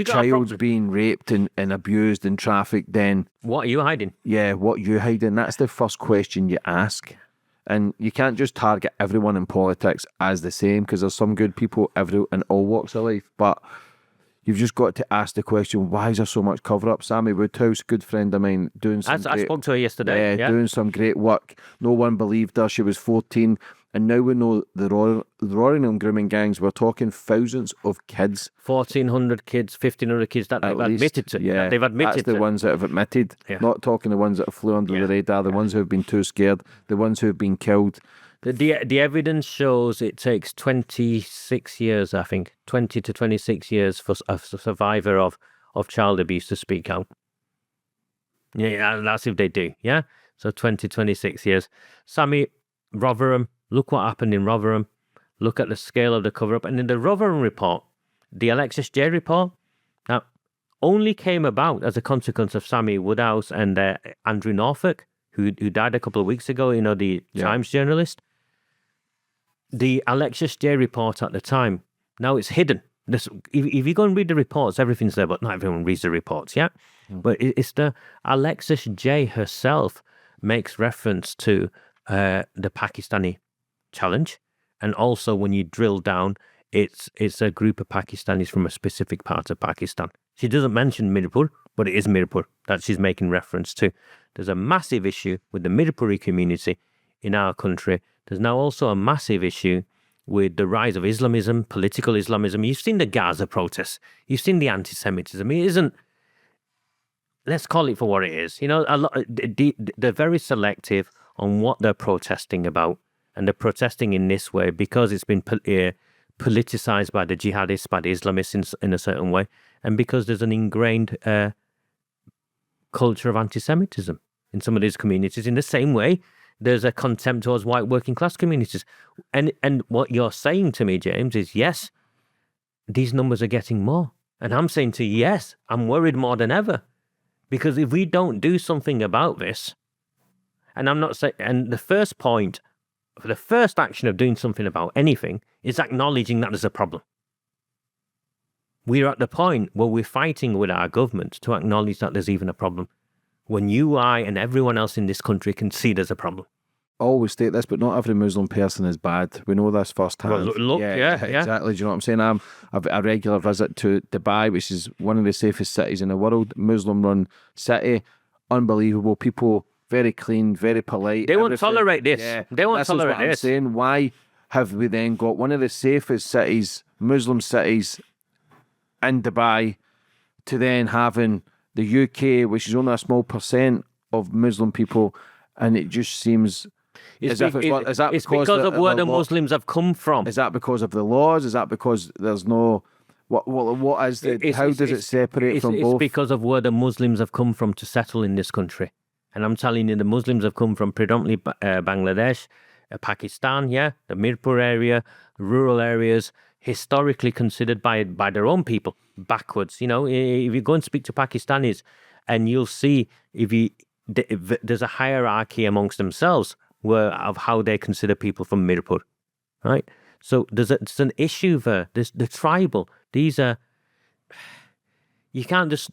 child being raped and abused and trafficked, then what are you hiding? Yeah, what are you hiding? That's the first question you ask. And you can't just target everyone in politics as the same, because there's some good people in all walks of life. But you've just got to ask the question, why is there so much cover-up? Sammy Woodhouse, good friend of mine, doing some I spoke to her yesterday. Doing some great work. No one believed her. She was 14. And now we know the Rotherham grooming gangs, we're talking thousands of kids. 1,400 kids, 1,500 kids that they've admitted to. Yeah, they've admitted that's the ones that have admitted. Yeah. Not talking the ones that flew under the radar, the ones who have been too scared, the ones who have been killed. The evidence shows it takes 26 years, I think, 20 to 26 years for a survivor of child abuse to speak out. Yeah, that's if they do, yeah? So 20, 26 years. Sammy, Rotherham, look what happened in Rotherham. Look at the scale of the cover-up. And in the Rotherham report, the Alexis J report, now, only came about as a consequence of Sammy Woodhouse and Andrew Norfolk, who died a couple of weeks ago, the Times journalist. The Alexis J report at the time, now it's hidden. If you go and read the reports, everything's there, but not everyone reads the reports, yeah? But it's the Alexis J herself makes reference to the Pakistani challenge, and also when you drill down, it's a group of Pakistanis from a specific part of Pakistan. She doesn't mention Mirpur, but it is Mirpur that she's making reference to. There's a massive issue with the Mirpuri community in our country. There's now also a massive issue with the rise of Islamism, political Islamism. You've seen the Gaza protests. You've seen the anti-Semitism. It isn't, let's call it for what it is. They're very selective on what they're protesting about. And they're protesting in this way because it's been politicized by the jihadists, by the Islamists in a certain way, and because there's an ingrained culture of anti-Semitism in some of these communities. In the same way, there's a contempt towards white working class communities. And what you're saying to me, James, is yes, these numbers are getting more. And I'm saying to you, yes, I'm worried more than ever. Because if we don't do something about this, and I'm not saying, and the first point, for the first action of doing something about anything is acknowledging that there's a problem. We're at the point where we're fighting with our government to acknowledge that there's even a problem. When you, I, and everyone else in this country can see there's a problem. I always state this, but not every Muslim person is bad. We know this firsthand. Well, look, yeah. Exactly. Do you know what I'm saying? I've a regular visit to Dubai, which is one of the safest cities in the world, Muslim-run city. Unbelievable people, very clean, very polite. They won't tolerate this. Yeah. They won't tolerate this. I'm saying. Why have we then got one of the safest cities, Muslim cities, in Dubai, to then having the UK, which is only a small percent of Muslim people, and it just seems it's because of where the Muslims have come from. Is that because of the laws? Is that because there's no what is the how does it separate from both? It's because of where the Muslims have come from to settle in this country. And I'm telling you, the Muslims have come from predominantly Bangladesh, Pakistan, the Mirpur area, rural areas, historically considered by their own people backwards. You know, if you go and speak to Pakistanis, and you'll see if there's a hierarchy amongst themselves of how they consider people from Mirpur, right? So there's an issue there. There's the tribal. These are, you can't just,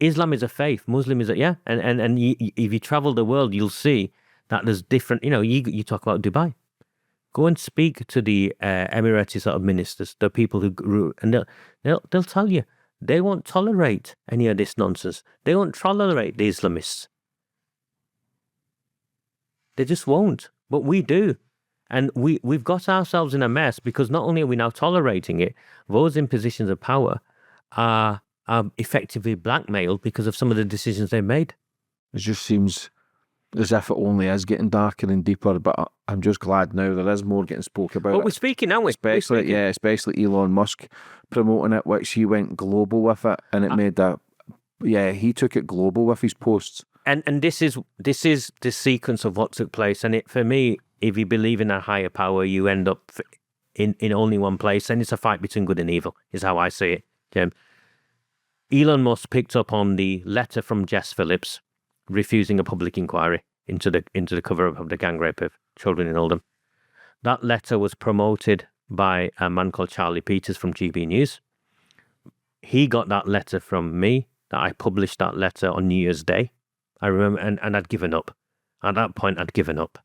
Islam is a faith, Muslim is and if you travel the world, you'll see that there's different, you talk about Dubai. Go and speak to the Emirati sort of ministers, the people who, and they'll tell you, they won't tolerate any of this nonsense. They won't tolerate the Islamists. They just won't, but we do. And we've got ourselves in a mess because not only are we now tolerating it, those in positions of power are effectively blackmailed because of some of the decisions they made. It just seems as if it only is getting darker and deeper, but I'm just glad now there is more getting spoke about. But we're speaking, aren't we? Especially Elon Musk promoting it, which he went global with it, and it made that, he took it global with his posts. And this is the sequence of what took place, and for me, if you believe in a higher power, you end up in only one place, and it's a fight between good and evil, is how I see it, Jim. Elon Musk picked up on the letter from Jess Phillips refusing a public inquiry into the cover-up of the gang rape of children in Oldham. That letter was promoted by a man called Charlie Peters from GB News. He got that letter from me, that I published that letter on New Year's Day. I remember, and I'd given up. At that point, I'd given up.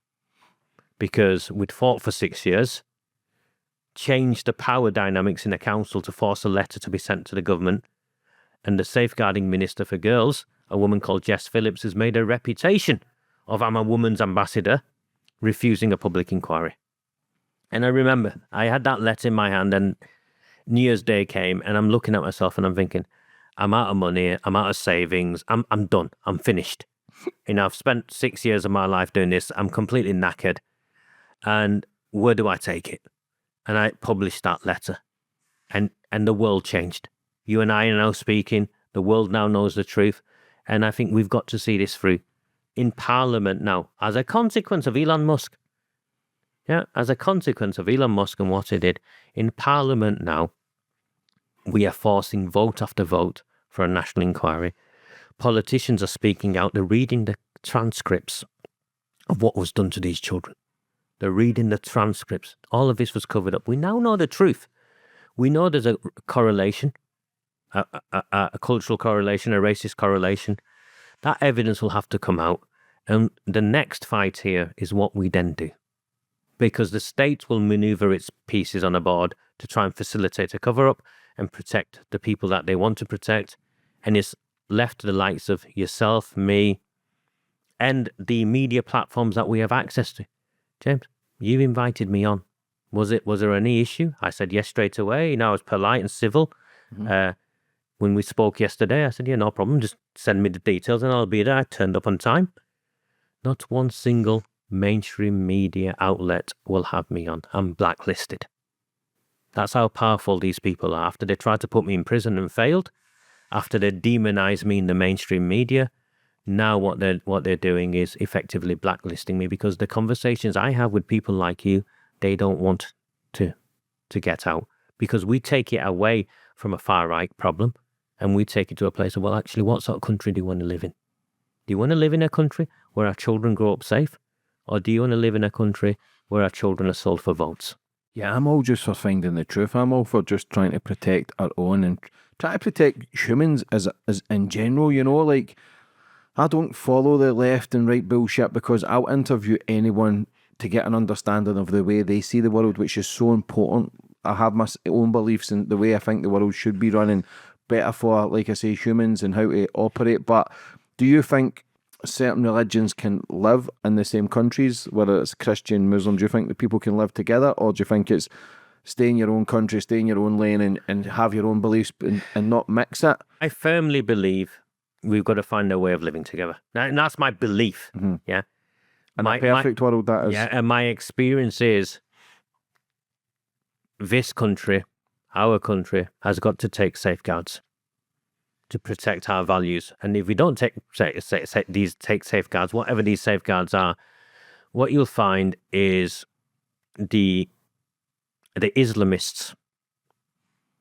Because we'd fought for 6 years, changed the power dynamics in the council to force a letter to be sent to the government, and the safeguarding minister for girls, a woman called Jess Phillips, has made a reputation of I'm a woman's ambassador, refusing a public inquiry. And I remember I had that letter in my hand, and New Year's Day came, and I'm looking at myself and I'm thinking, I'm out of money, I'm out of savings, I'm done, I'm finished. I've spent 6 years of my life doing this, I'm completely knackered. And where do I take it? And I published that letter, and the world changed. You and I are now speaking, the world now knows the truth, and I think we've got to see this through. In Parliament now, as a consequence of Elon Musk, as a consequence of Elon Musk and what he did, in Parliament now, we are forcing vote after vote for a national inquiry. Politicians are speaking out, they're reading the transcripts of what was done to these children. They're reading the transcripts. All of this was covered up. We now know the truth. We know there's a correlation, a cultural correlation, a racist correlation. That evidence will have to come out. And the next fight here is what we then do. Because the state will maneuver its pieces on a board to try and facilitate a cover-up and protect the people that they want to protect. And it's left to the likes of yourself, me, and the media platforms that we have access to. James, you invited me on. Was there any issue? I said yes straight away. I was polite and civil. Mm-hmm. When we spoke yesterday, I said, no problem. Just send me the details and I'll be there. I turned up on time. Not one single mainstream media outlet will have me on. I'm blacklisted. That's how powerful these people are. After they tried to put me in prison and failed, after they demonized me in the mainstream media, now what they're doing is effectively blacklisting me, because the conversations I have with people like you, they don't want to get out, because we take it away from a far right problem and we take it to a place of, well, actually, what sort of country do you want to live in? Do you want to live in a country where our children grow up safe, or do you want to live in a country where our children are sold for votes? Yeah, I'm all just for finding the truth. I'm all for just trying to protect our own and try to protect humans as in general, like, I don't follow the left and right bullshit, because I'll interview anyone to get an understanding of the way they see the world, which is so important. I have my own beliefs in the way I think the world should be running better for, like I say, humans and how to operate. But do you think certain religions can live in the same countries, whether it's Christian, Muslim? Do you think that people can live together, or do you think it's stay in your own country, stay in your own lane and have your own beliefs and not mix it? I firmly believe we've got to find a way of living together. And that's my belief. Mm-hmm. Yeah. And a perfect world that is. Yeah, and my experience is this country, our country, has got to take safeguards to protect our values. And if we don't take safeguards, whatever these safeguards are, what you'll find is the Islamists,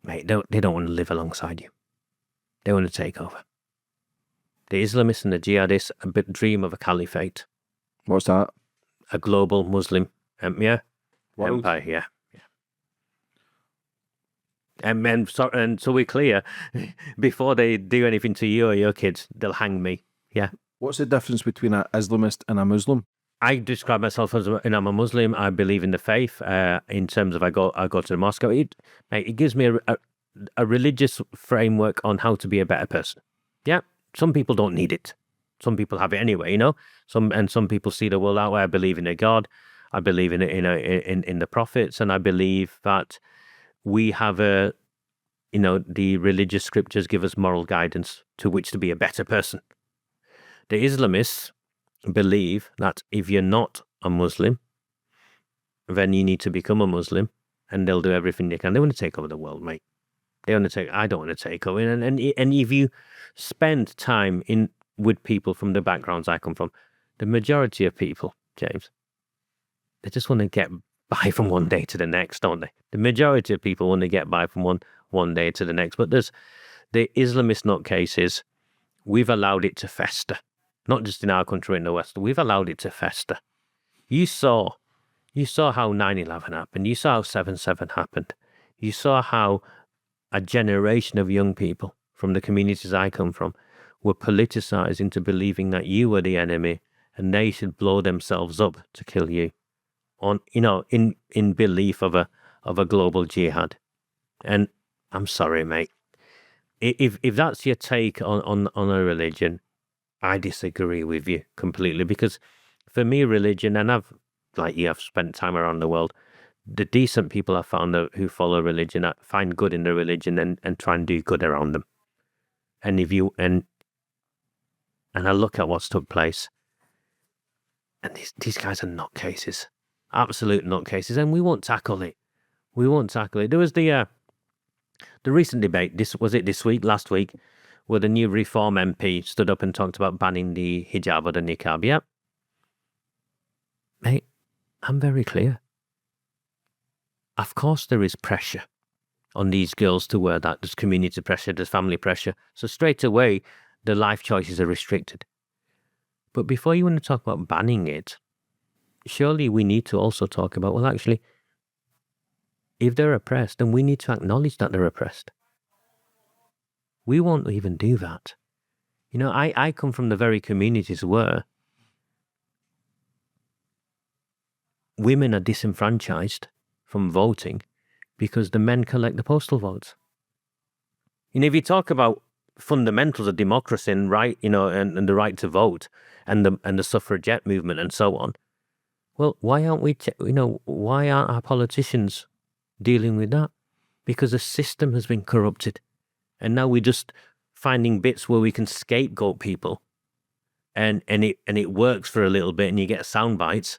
mate, they don't want to live alongside you. They want to take over. The Islamists and the jihadists a bit dream of a caliphate. What's that? A global Muslim empire. Yeah. And so we're clear, before they do anything to you or your kids, they'll hang me. Yeah. What's the difference between an Islamist and a Muslim? I describe myself as I'm a Muslim. I believe in the faith. In terms of I go to the mosque. It gives me a religious framework on how to be a better person. Yeah. Some people don't need it. Some people have it anyway, you know. Some people see the world that way. I believe in a God. I believe in the prophets, and I believe that we have the religious scriptures give us moral guidance to which to be a better person. The Islamists believe that if you're not a Muslim, then you need to become a Muslim, and they'll do everything they can. They want to take over the world, mate. I don't want to take over. And if you spend time with people from the backgrounds I come from, the majority of people, James, they just want to get by from one day to the next, don't they? The majority of people want to get by from one day to the next. But there's the Islamist nutcases. We've allowed it to fester, not just in our country in the West. We've allowed it to fester. You saw how 9/11 happened. You saw how 7/7 happened. You saw how a generation of young people from the communities I come from were politicized into believing that you were the enemy and they should blow themselves up to kill you, in belief of a global jihad. And I'm sorry, mate. If that's your take on a religion, I disagree with you completely, because for me, religion, and I've spent time around the world, the decent people I found who follow religion find good in their religion and try and do good around them. And and I look at what's took place, and these guys are nutcases, absolute nutcases, and we won't tackle it. There was the recent debate. This week, last week, where the new Reform MP stood up and talked about banning the hijab or the niqab. Yeah, mate, I'm very clear. Of course, there is pressure on these girls to wear that. There's community pressure, there's family pressure. So straight away, the life choices are restricted. But before you want to talk about banning it, surely we need to also talk about, well, actually, if they're oppressed, then we need to acknowledge that they're oppressed. We won't even do that. I come from the very communities where women are disenfranchised from voting because the men collect the postal votes. If you talk about fundamentals of democracy and right, and the right to vote and the suffragette movement and so on, well, why aren't why aren't our politicians dealing with that? Because the system has been corrupted, and now we're just finding bits where we can scapegoat people, and it works for a little bit, and you get sound bites.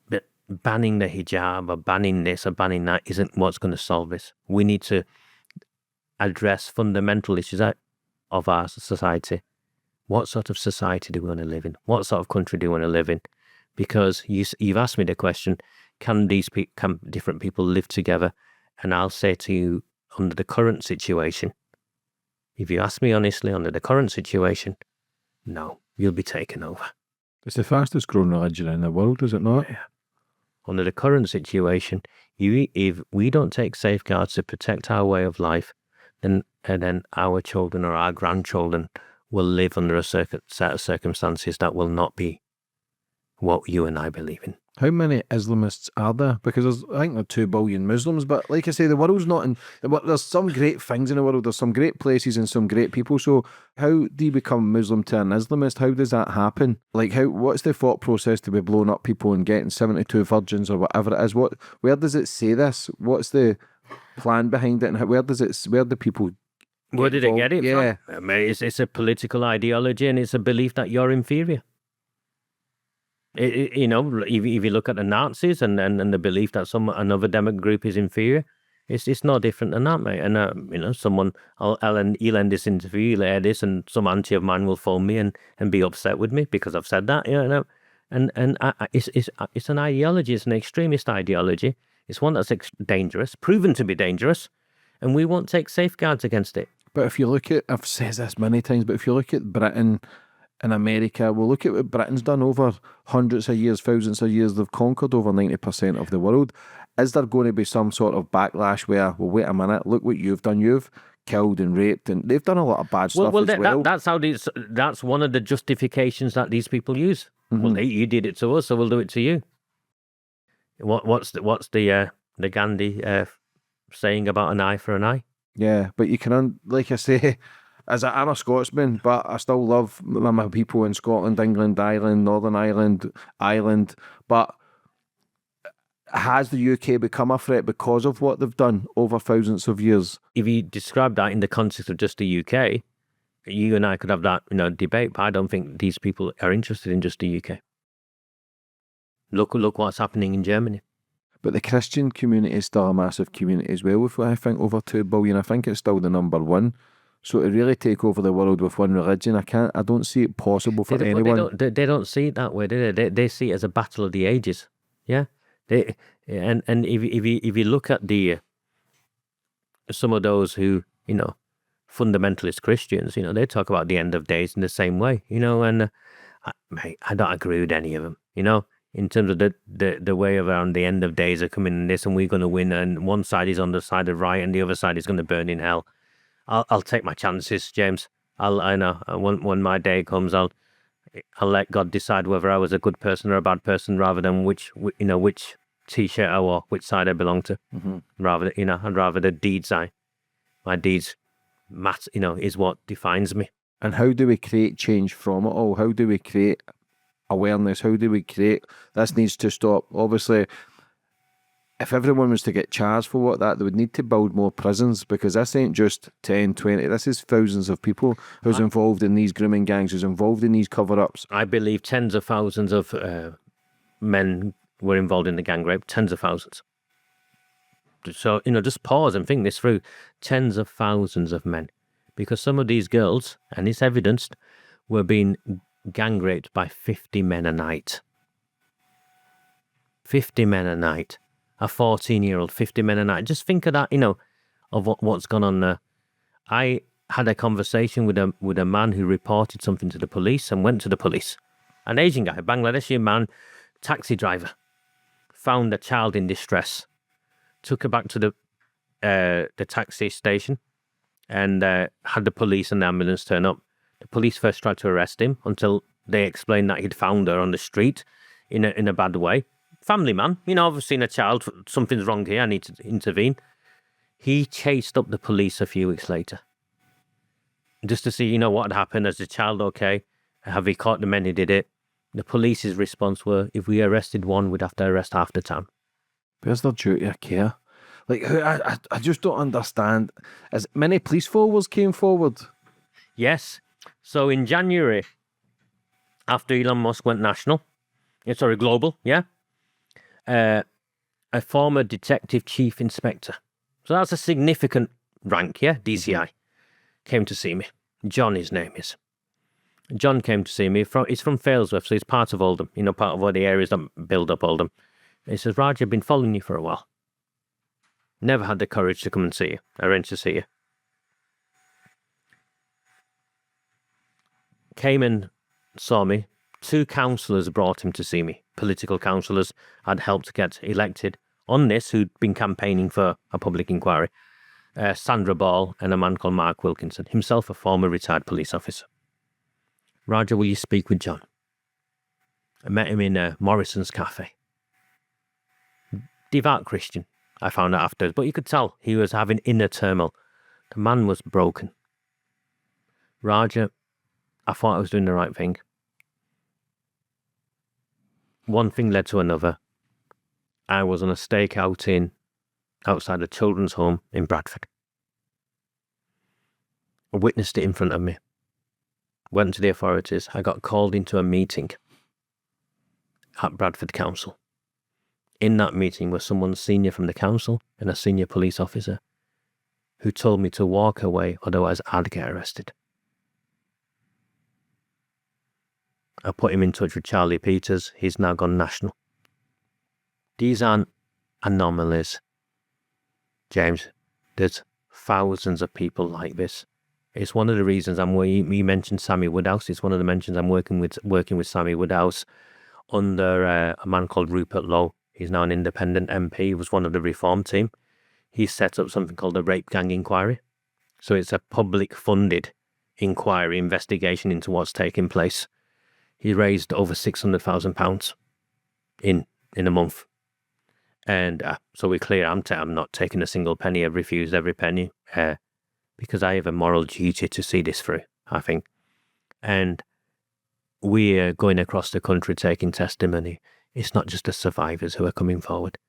But banning the hijab or banning this or banning that isn't what's going to solve this. We need to address fundamental issues of our society. What sort of society do we want to live in? What sort of country do we want to live in? Because you've asked me the question, can different people live together? And I'll say to you, under the current situation, if you ask me honestly, under the current situation, no, you'll be taken over. It's the fastest growing religion in the world, is it not? Yeah. Under the current situation, if we don't take safeguards to protect our way of life, then our children or our grandchildren will live under a set of circumstances that will not be what you and I believe in. How many Islamists are there? Because I think there are 2 billion Muslims, but like I say, the world's not in... There's some great things in the world, there's some great places and some great people, so how do you become Muslim to an Islamist? How does that happen? What's the thought process to be blowing up people and getting 72 virgins or whatever it is? Where does it say this? What's the plan behind it, and where do people... Where did it get it from? I mean, it's a political ideology, and it's a belief that you're inferior. If you look at the Nazis and the belief that another demographic group is inferior, it's no different than that, mate. And someone, I'll end this interview, you'll air this, and some auntie of mine will phone me and be upset with me because I've said that, It's an ideology. It's an extremist ideology. It's one that's dangerous, proven to be dangerous, and we won't take safeguards against it. But if you look at, I've said this many times, but if you look at Britain and America, well, look at what Britain's done over hundreds of years, thousands of years. They've conquered over 90% of the world. Is there going to be some sort of backlash where, well, wait a minute, look what you've done. You've killed and raped, and they've done a lot of bad stuff as well. That's one of the justifications that these people use. Well, you did it to us, so we'll do it to you. What's the Gandhi saying about an eye for an eye? Yeah, but you can, like I say, I'm a Scotsman, but I still love my people in Scotland, England, Ireland, Northern Ireland. But has the UK become a threat because of what they've done over thousands of years? If you describe that in the context of just the UK, you and I could have that debate, but I don't think these people are interested in just the UK. Look what's happening in Germany. But the Christian community is still a massive community as well, with, I think, over 2 billion. I think it's still the number one. So to really take over the world with one religion, I don't see it possible for anyone. They don't see it that way, do they? They see it as a battle of the ages. Yeah. And if you look at some of those who, fundamentalist Christians, they talk about the end of days in the same way, and I don't agree with any of them, in terms of the way around the end of days are coming in this, and we're going to win, and one side is on the side of right and the other side is going to burn in hell. I'll take my chances, James. I know when my day comes, I'll let God decide whether I was a good person or a bad person, rather than which T-shirt I wore, which side I belong to. Rather, I'd rather the deeds my deeds is what defines me. And how do we create change from it all? How do we create awareness? How do we create, this needs to stop? Obviously, if everyone was to get charged for they would need to build more prisons, because this ain't just 10, 20, this is thousands of people who's involved in these grooming gangs, who's involved in these cover-ups. I believe tens of thousands of men were involved in the gang rape, tens of thousands. So, just pause and think this through. Tens of thousands of men. Because some of these girls, and it's evidenced, were being gang raped by 50 men a night. 50 men a night. A 14-year-old, 50 men a night. Just think of that, of what's gone on there. I had a conversation with a man who reported something to the police and went to the police. An Asian guy, Bangladeshi man, taxi driver, found a child in distress, took her back to the taxi station, and had the police and the ambulance turn up. The police first tried to arrest him until they explained that he'd found her on the street in a bad way. Family man, I've seen a child, something's wrong here, I need to intervene. He chased up the police a few weeks later, just to see, what had happened. Is the child okay? Have we caught the men who did it? The police's response were, if we arrested one, we'd have to arrest half the town. Where's their duty of care? Like, I just don't understand. As many police forwards came forward? Yes. So in January, after Elon Musk went global, yeah? A former detective chief inspector. So that's a significant rank, yeah? DCI. Came to see me. John, his name is. John came to see me. He's from Failsworth, so he's part of Oldham, part of all the areas that build up Oldham. He says, Raj, I've been following you for a while. Never had the courage to come and see you, arrange to see you. Came and saw me. 2 councillors brought him to see me. Political councillors had helped get elected on this, who'd been campaigning for a public inquiry. Sandra Ball and a man called Mark Wilkinson, himself a former retired police officer. Roger, will you speak with John? I met him in Morrison's Cafe. Devout Christian, I found out afterwards, but you could tell he was having inner turmoil. The man was broken. Roger, I thought I was doing the right thing. One thing led to another. I was on a stakeout outside a children's home in Bradford. I witnessed it in front of me. Went to the authorities. I got called into a meeting at Bradford Council. In that meeting was someone senior from the council and a senior police officer who told me to walk away, otherwise I'd get arrested. I put him in touch with Charlie Peters. He's now gone national. These aren't anomalies, James. There's thousands of people like this. It's one of the reasons you mentioned Sammy Woodhouse. It's one of the mentions I'm working with Sammy Woodhouse under a man called Rupert Lowe. He's now an independent MP. He was one of the reform team. He set up something called the Rape Gang Inquiry. So it's a public funded inquiry investigation into what's taking place. He raised over £600,000 in a month. And so we're clear, I'm not taking a single penny. I've refused every penny because I have a moral duty to see this through, I think. And we're going across the country taking testimony. It's not just the survivors who are coming forward.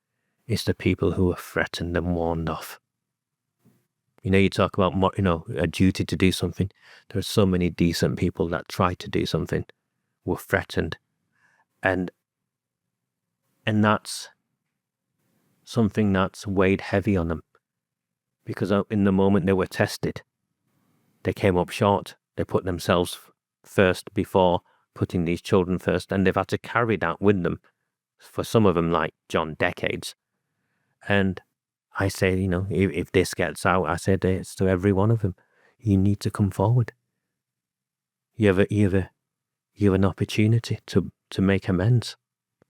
It's the people who are threatened and warned off. You talk about, a duty to do something. There are so many decent people that try to do something, were threatened. And that's something that's weighed heavy on them. Because in the moment they were tested, they came up short. They put themselves first before putting these children first. And they've had to carry that with them, for some of them, like John, decades. And I say, if this gets out, I said it's to every one of them. You need to come forward. You have an opportunity to make amends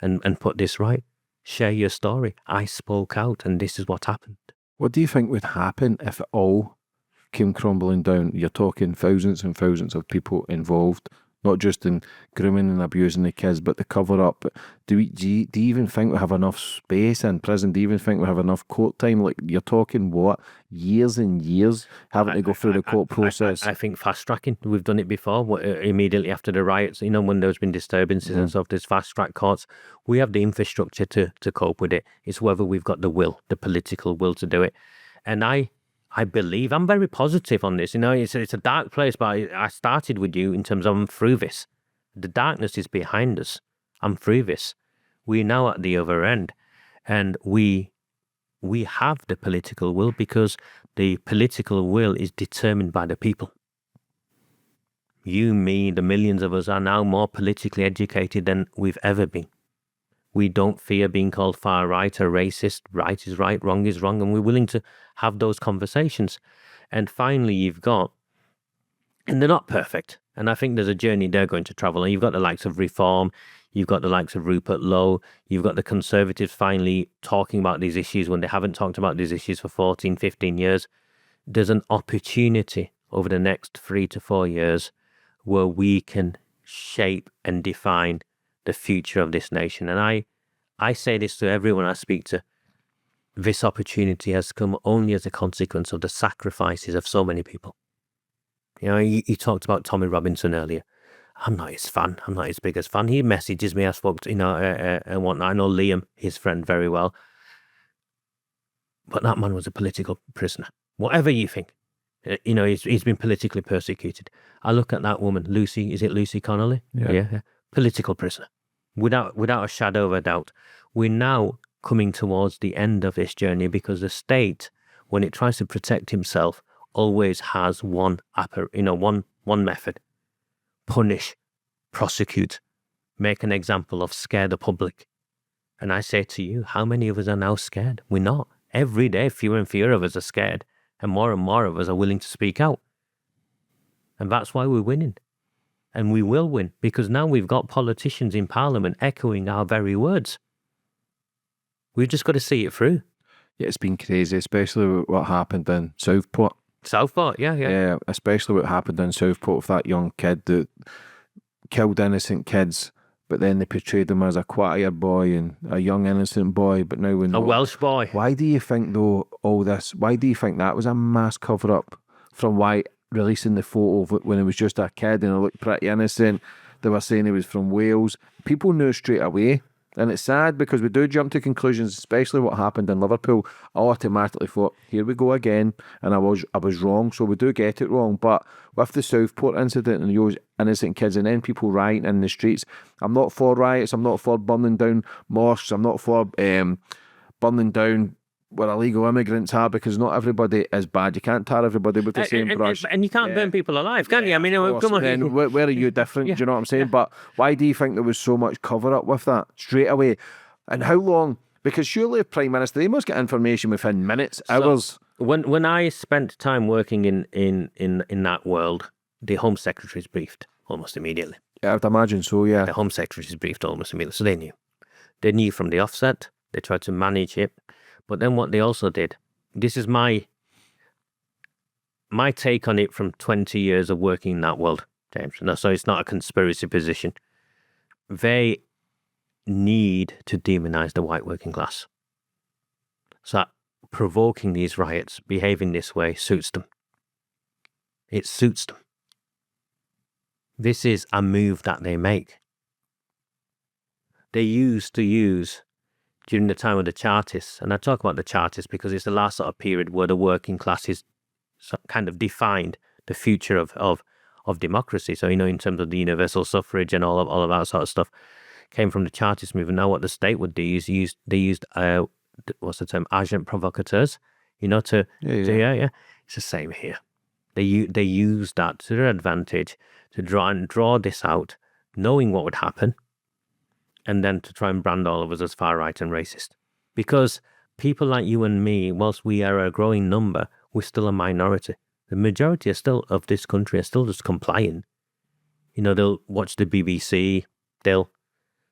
and put this right. Share your story. I spoke out and this is what happened. What do you think would happen if it all came crumbling down? You're talking thousands and thousands of people involved, not just in grooming and abusing the kids, but the cover-up. But do you even think we have enough space in prison? Do you even think we have enough court time? Like, you're talking, years and years having to go through the court process? I think fast-tracking. We've done it before, immediately after the riots, when there's been disturbances and stuff, there's fast-track courts. We have the infrastructure to cope with it. It's whether we've got the will, the political will to do it. And I believe, I'm very positive on this. It's a dark place, but I started with you in terms of I'm through this. The darkness is behind us. I'm through this. We're now at the other end. And we have the political will because the political will is determined by the people. You, me, the millions of us are now more politically educated than we've ever been. We don't fear being called far right or racist. Right is right, wrong is wrong, and we're willing to have those conversations. And finally, you've got, and they're not perfect, and I think there's a journey they're going to travel. And you've got the likes of Reform, you've got the likes of Rupert Lowe, you've got the Conservatives finally talking about these issues when they haven't talked about these issues for 14, 15 years. There's an opportunity over the next 3 to 4 years where we can shape and define the future of this nation. And I say this to everyone I speak to. This opportunity has come only as a consequence of the sacrifices of so many people. You talked about Tommy Robinson earlier. I'm not his fan. I'm not his biggest fan. He messages me, I spoke to, and whatnot. I know Liam, his friend, very well. But that man was a political prisoner. Whatever you think. He's been politically persecuted. I look at that woman, Lucy, is it Lucy Connolly? Yeah. Political prisoner. Without a shadow of a doubt. We're now coming towards the end of this journey because the state, when it tries to protect himself, always has one method. Punish, prosecute, make an example of, scare the public. And I say to you, how many of us are now scared? We're not. Every day, fewer and fewer of us are scared, and more of us are willing to speak out. And that's why we're winning. And we will win, because now we've got politicians in Parliament echoing our very words. We've just got to see it through. Yeah, it's been crazy, especially with what happened in Southport. Yeah, especially what happened in Southport with that young kid that killed innocent kids, but then they portrayed him as a choir boy and a young innocent boy, but now we know... A Welsh boy. Why do you think, though, why do you think that was a mass cover-up from White releasing the photo of it when he was just a kid and he looked pretty innocent? They were saying he was from Wales. People knew straight away. And it's sad because we do jump to conclusions, especially what happened in Liverpool. I automatically thought, here we go again, and I was wrong, so we do get it wrong. But with the Southport incident and those innocent kids and then people rioting in the streets, I'm not for riots, I'm not for burning down mosques, I'm not for burning down where illegal immigrants are, because not everybody is bad. You can't tar everybody with the same brush. And you can't burn people alive, can you? I mean, come on. Then where are you different? Do you know what I'm saying? But why do you think there was so much cover up with that straight away? And how long? Because surely a Prime Minister, they must get information within minutes, hours. When I spent time working in that world, the Home Secretary's briefed almost immediately. Yeah, I'd imagine so, yeah. The Home Secretary's briefed almost immediately, so they knew. They knew from the offset. They tried to manage it. But then what they also did, this is my take on it from 20 years of working in that world, James. No, so it's not a conspiracy position. They need to demonize the white working class. So provoking these riots, behaving this way, suits them. It suits them. This is a move that they make. They used to use, during the time of the Chartists, and I talk about the Chartists because it's the last sort of period where the working classes kind of defined the future of democracy. So, in terms of the universal suffrage and all of that sort of stuff came from the Chartist movement. Now what the state would do is they used what's the term, agent provocateurs, to it's the same here. They use that to their advantage to draw this out, knowing what would happen, and then to try and brand all of us as far right and racist. Because people like you and me, whilst we are a growing number, we're still a minority. The majority of this country are still just complying. They'll watch the BBC, they'll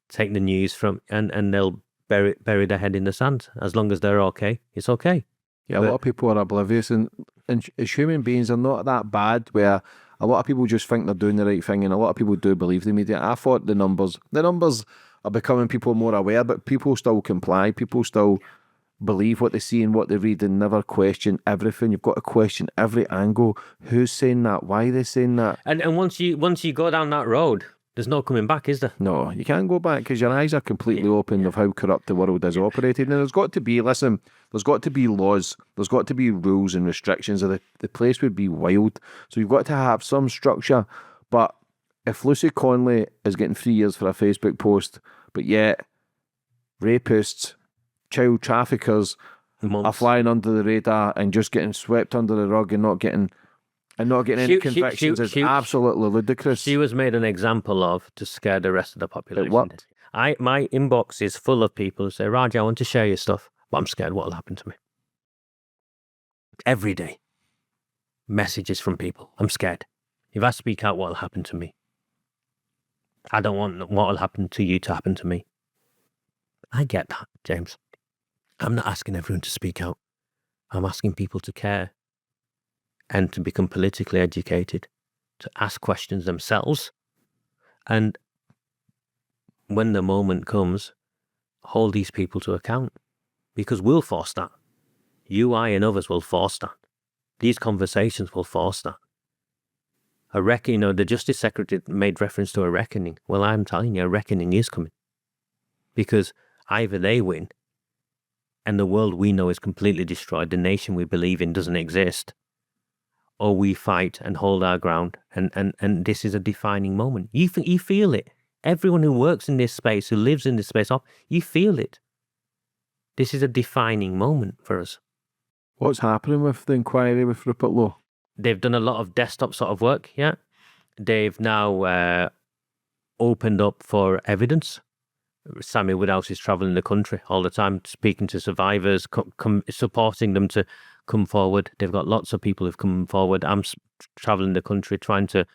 take the news from, and they'll bury their head in the sand. As long as they're okay, it's okay. Yeah, a lot of people are oblivious, and as human beings, they're not that bad, where a lot of people just think they're doing the right thing, and a lot of people do believe the media. I thought the numbers are becoming people more aware, but people still comply. People still believe what they see and what they read and never question everything. You've got to question every angle. Who's saying that? Why are they saying that? And once you go down that road, there's no coming back, is there? No, you can't go back, because your eyes are completely open of how corrupt the world is operated. And there's got to be laws, there's got to be rules and restrictions, or the place would be wild. So you've got to have some structure. But if Lucy Conley is getting 3 years for a Facebook post, but yet rapists, child traffickers are flying under the radar and just getting swept under the rug and not getting any convictions, is absolutely ludicrous. She was made an example of to scare the rest of the population. What? My inbox is full of people who say, Raj, I want to share your stuff, but I'm scared what will happen to me. Every day. Messages from people. I'm scared. If I speak out, what will happen to me? I don't want what will happen to you to happen to me. I get that, James. I'm not asking everyone to speak out. I'm asking people to care and to become politically educated, to ask questions themselves, and when the moment comes, hold these people to account, because we'll force that. You, I, and others will force that. These conversations will force that. The Justice Secretary made reference to a reckoning. Well, I'm telling you, a reckoning is coming, because either they win and the world we know is completely destroyed, the nation we believe in doesn't exist, or we fight and hold our ground, and this is a defining moment. You feel it. Everyone who works in this space, who lives in this space, you feel it. This is a defining moment for us. What's happening with the inquiry with Rupert Lowe? They've done a lot of desktop sort of work, yeah. They've now opened up for evidence. Sammy Woodhouse is travelling the country all the time, speaking to survivors, supporting them to come forward. They've got lots of people who've come forward. I'm travelling the country trying to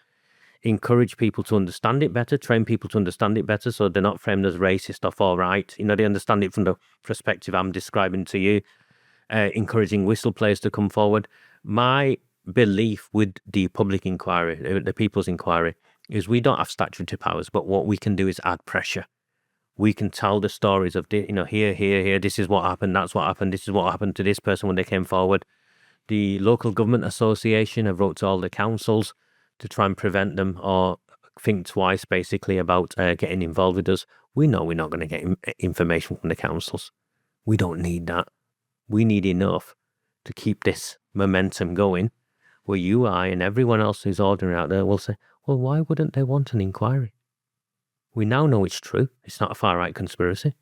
encourage people to understand it better, train people to understand it better, so they're not framed as racist or far right. They understand it from the perspective I'm describing to you, encouraging whistleblows to come forward. My belief with the public inquiry, the People's Inquiry, is we don't have statutory powers, but what we can do is add pressure. We can tell the stories of, here, this is what happened, that's what happened, this is what happened to this person when they came forward. The Local Government Association have wrote to all the councils to try and prevent them or think twice, basically, about getting involved with us. We know we're not going to get information from the councils. We don't need that. We need enough to keep this momentum going, where you, I, and everyone else who's ordinary out there will say, well, why wouldn't they want an inquiry? We now know it's true. It's not a far-right conspiracy.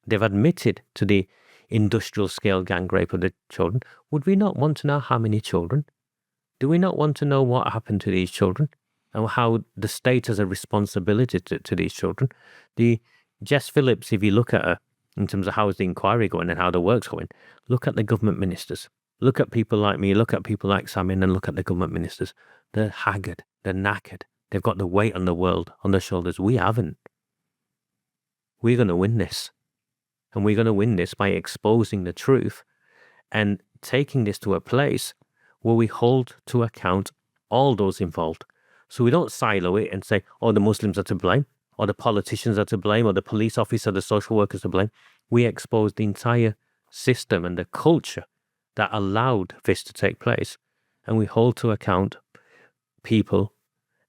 They've admitted to the industrial scale gang rape of the children, would we not want to know how many children? Do we not want to know what happened to these children and how the state has a responsibility to these children? The Jess Phillips, if you look at her in terms of how's the inquiry going and how the work's going, look at the government ministers. Look at people like me, look at people like Samin, and look at the government ministers. They're haggard, they're knackered. They've got the weight on the world on their shoulders. We haven't. We're going to win this. And we're going to win this by exposing the truth and taking this to a place where we hold to account all those involved. So we don't silo it and say, oh, the Muslims are to blame, or the politicians are to blame, or the police officer, the social workers to blame. We expose the entire system and the culture that allowed this to take place. And we hold to account people.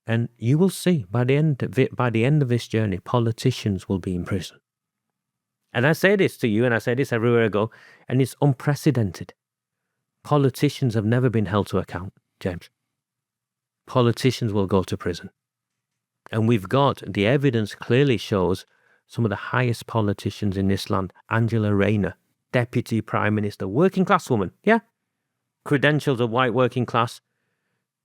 And you will see by the end of this journey, politicians will be in prison. And I say this to you, and I say this everywhere I go, and it's unprecedented. Politicians have never been held to account, James. Politicians will go to prison. And we've got, the evidence clearly shows some of the highest politicians in this land. Angela Rayner, Deputy Prime Minister, working class woman, yeah? Credentials of white working class,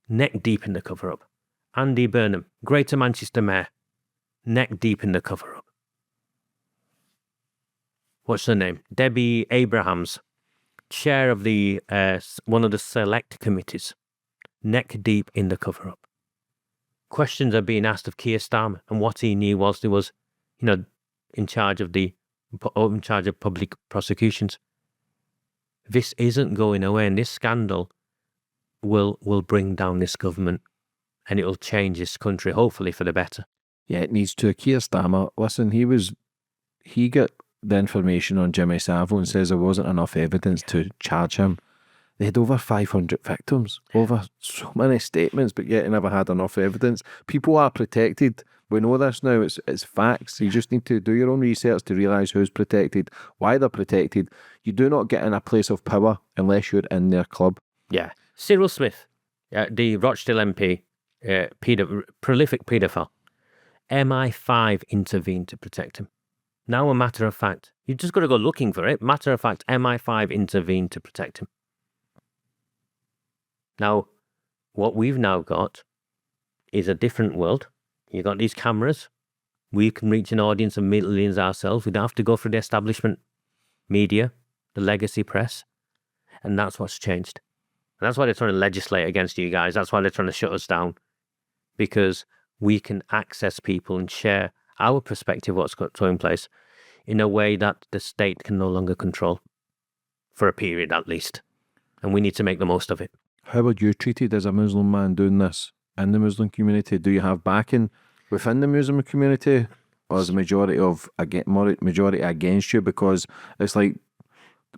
neck deep in the cover-up. Andy Burnham, Greater Manchester Mayor, neck deep in the cover-up. What's her name? Debbie Abrahams, chair of the one of the select committees, neck deep in the cover-up. Questions are being asked of Keir Starmer, and what he knew whilst he was, in charge of public prosecutions. This isn't going away, and this scandal will bring down this government. And it will change this country, hopefully for the better. Yeah, it needs to. Keir Starmer, listen, he got the information on Jimmy Savile and says there wasn't enough evidence to charge him. They had over 500 victims, over so many statements, but yet they never had enough evidence. People are protected. We know this now. It's facts. You just need to do your own research to realise who's protected, why they're protected. You do not get in a place of power unless you're in their club. Yeah. Cyril Smith, the Rochdale MP, prolific paedophile. MI5 intervened to protect him. Now, a matter of fact, you just got to go looking for it. Matter of fact, MI5 intervened to protect him. Now, what we've now got is a different world. You got these cameras. We can reach an audience of millions ourselves. We don't have to go through the establishment media, the legacy press, and that's what's changed. And that's why they're trying to legislate against you guys. That's why they're trying to shut us down. Because we can access people and share our perspective of what's taking place in a way that the state can no longer control, for a period at least. And we need to make the most of it. How are you treated as a Muslim man doing this in the Muslim community? Do you have backing within the Muslim community, or is the majority against you? Because it's like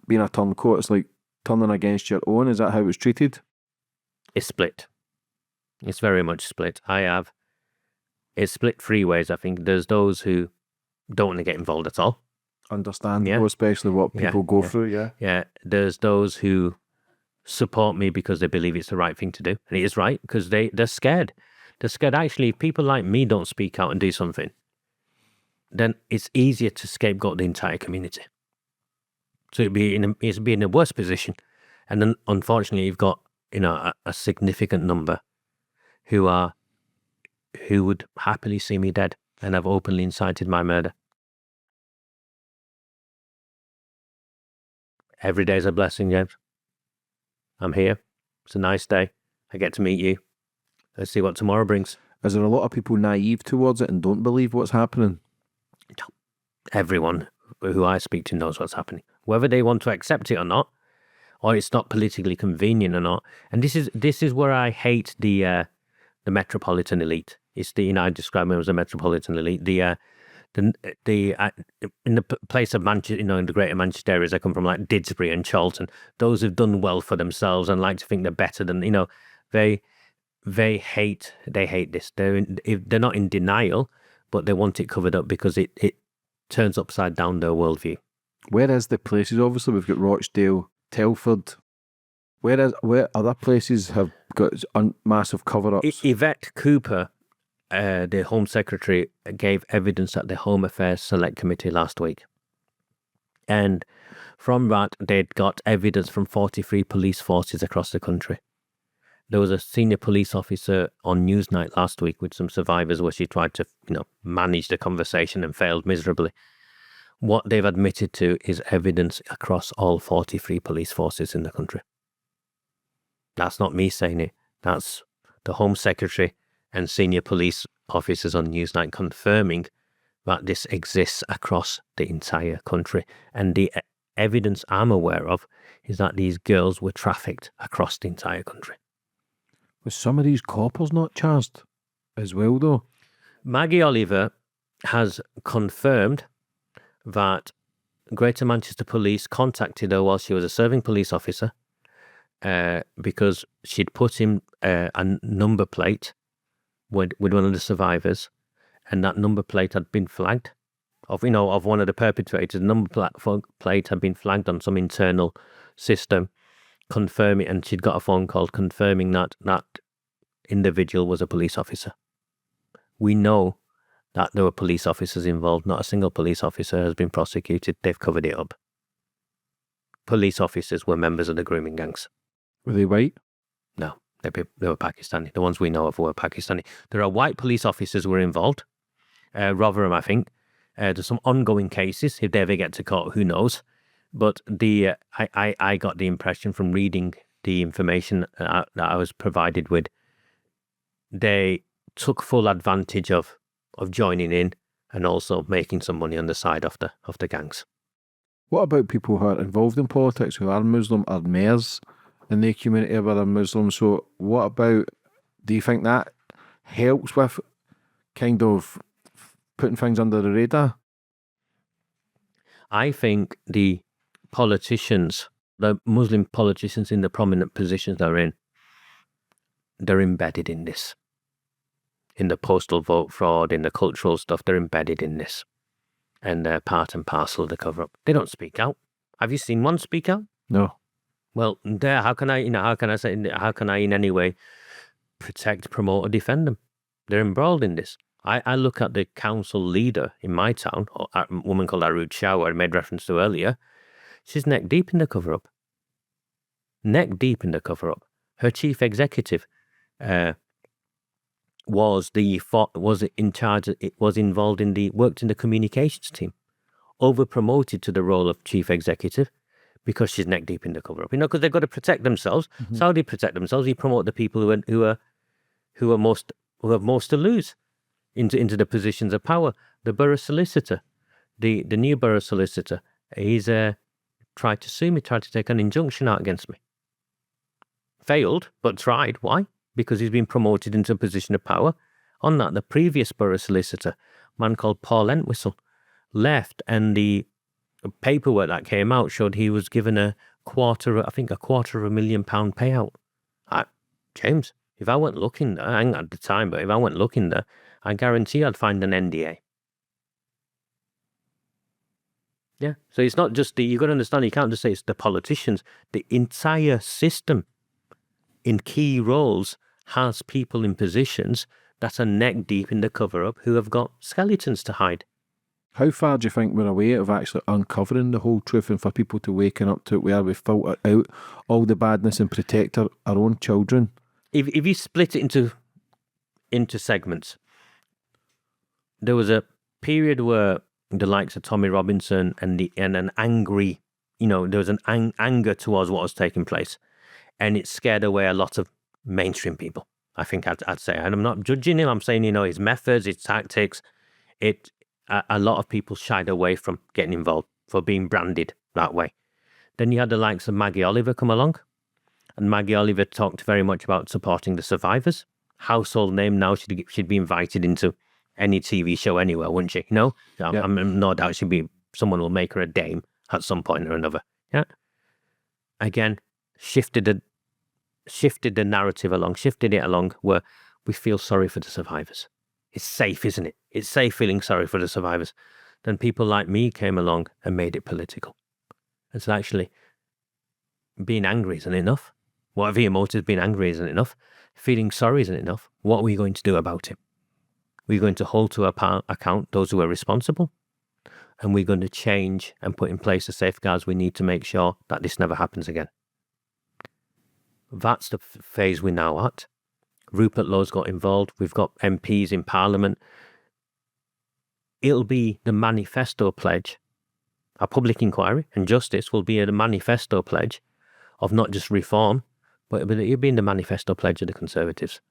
being a turncoat, it's like turning against your own. Is that how it's treated? It's split. It's very much split. It's split three ways, I think. There's those who don't want to get involved at all. Understandable, especially what people go through, yeah. Yeah, there's those who support me because they believe it's the right thing to do. And it is right, because they're scared. They're scared. Actually, if people like me don't speak out and do something, then it's easier to scapegoat the entire community. So it'd be in a worse position. And then, unfortunately, you've got a significant number who would happily see me dead and have openly incited my murder. Every day is a blessing, James. I'm here. It's a nice day. I get to meet you. Let's see what tomorrow brings. Is there a lot of people naive towards it and don't believe what's happening? No. Everyone who I speak to knows what's happening. Whether they want to accept it or not, or it's not politically convenient or not. And this is where I hate the metropolitan elite. It's I describe them as a metropolitan elite. In the place of Manchester, in the greater Manchester areas, I come from, like Didsbury and Charlton. Those who've done well for themselves and like to think they're better than, they hate this. They're not in denial, but they want it covered up because it turns upside down their worldview. Where is the places? Obviously, we've got Rochdale, Telford. Where other places have got massive cover-ups? Yvette Cooper, the Home Secretary, gave evidence at the Home Affairs Select Committee last week. And from that, they'd got evidence from 43 police forces across the country. There was a senior police officer on Newsnight last week with some survivors where she tried to, manage the conversation and failed miserably. What they've admitted to is evidence across all 43 police forces in the country. That's not me saying it. That's the Home Secretary and senior police officers on Newsnight confirming that this exists across the entire country. And the evidence I'm aware of is that these girls were trafficked across the entire country. Was some of these coppers not charged as well, though? Maggie Oliver has confirmed that Greater Manchester Police contacted her while she was a serving police officer because she'd put in a number plate with one of the survivors, and that number plate had been flagged of one of the perpetrators. The number plate had been flagged on some internal system, confirming, and she'd got a phone call confirming that that individual was a police officer. We know that there were police officers involved. Not a single police officer has been prosecuted. They've covered it up. Police officers were members of the grooming gangs. Were they white? No, they were Pakistani. The ones we know of were Pakistani. There are white police officers who were involved. Rotherham, I think. There's some ongoing cases. If they ever get to court, who knows? But I got the impression from reading the information that I was provided with, they took full advantage of joining in and also making some money on the side of the gangs. What about people who are involved in politics, who are Muslim, or mayors in their community where are Muslim? So what about, do you think that helps with kind of putting things under the radar? I think the politicians, the Muslim politicians in the prominent positions they're in, they're embedded in this. In the postal vote fraud, in the cultural stuff, they're embedded in this. And they're part and parcel of the cover-up. They don't speak out. Have you seen one speak out? No. Well, how can I in any way protect, promote, or defend them? They're embroiled in this. I look at the council leader in my town, a woman called Arud Shah, who I made reference to earlier. She's neck deep in the cover-up. Neck deep in the cover-up. Her chief executive was in charge. It was involved worked in the communications team, over promoted to the role of chief executive because she's neck deep in the cover-up. Because they've got to protect themselves. Mm-hmm. So how do you protect themselves? You promote the people who have most to lose into the positions of power. The borough solicitor, the new borough solicitor, he's tried to sue me, tried to take an injunction out against me. Failed, but tried. Why? Because he's been promoted into a position of power. On that, the previous borough solicitor, a man called Paul Entwistle, left, and the paperwork that came out showed he was given a £250,000 payout. James, if I went looking there, I ain't at the time, but if I went looking there, I guarantee I'd find an NDA. Yeah, so it's not just you've got to understand, you can't just say it's the politicians. The entire system in key roles has people in positions that are neck deep in the cover-up who have got skeletons to hide. How far do you think we're away of actually uncovering the whole truth, and for people to waking up to it where we filter out all the badness and protect our own children? If you split it into segments, there was a period where the likes of Tommy Robinson and an angry, there was an anger towards what was taking place, and it scared away a lot of mainstream people. I think I'd say, and I'm not judging him. I'm saying his methods, his tactics. A lot of people shied away from getting involved for being branded that way. Then you had the likes of Maggie Oliver come along, and Maggie Oliver talked very much about supporting the survivors. Household name now. She'd be invited into any TV show anywhere, wouldn't she? Yeah. I'm no doubt someone will make her a dame at some point or another. Yeah. Again, shifted the narrative along, shifted it along where we feel sorry for the survivors. It's safe, isn't it? It's safe feeling sorry for the survivors. Then people like me came along and made it political. And so actually, being angry isn't enough. Whatever your motive, being angry isn't enough. Feeling sorry isn't enough. What are we going to do about it? We're going to hold to account those who are responsible. and we're going to change and put in place the safeguards we need to make sure that this never happens again. That's the phase we're now at. Rupert Lowe's got involved. We've got MPs in Parliament. It'll be the manifesto pledge. A public inquiry and justice will be a manifesto pledge of not just reform, but it'll be in the manifesto pledge of the Conservatives.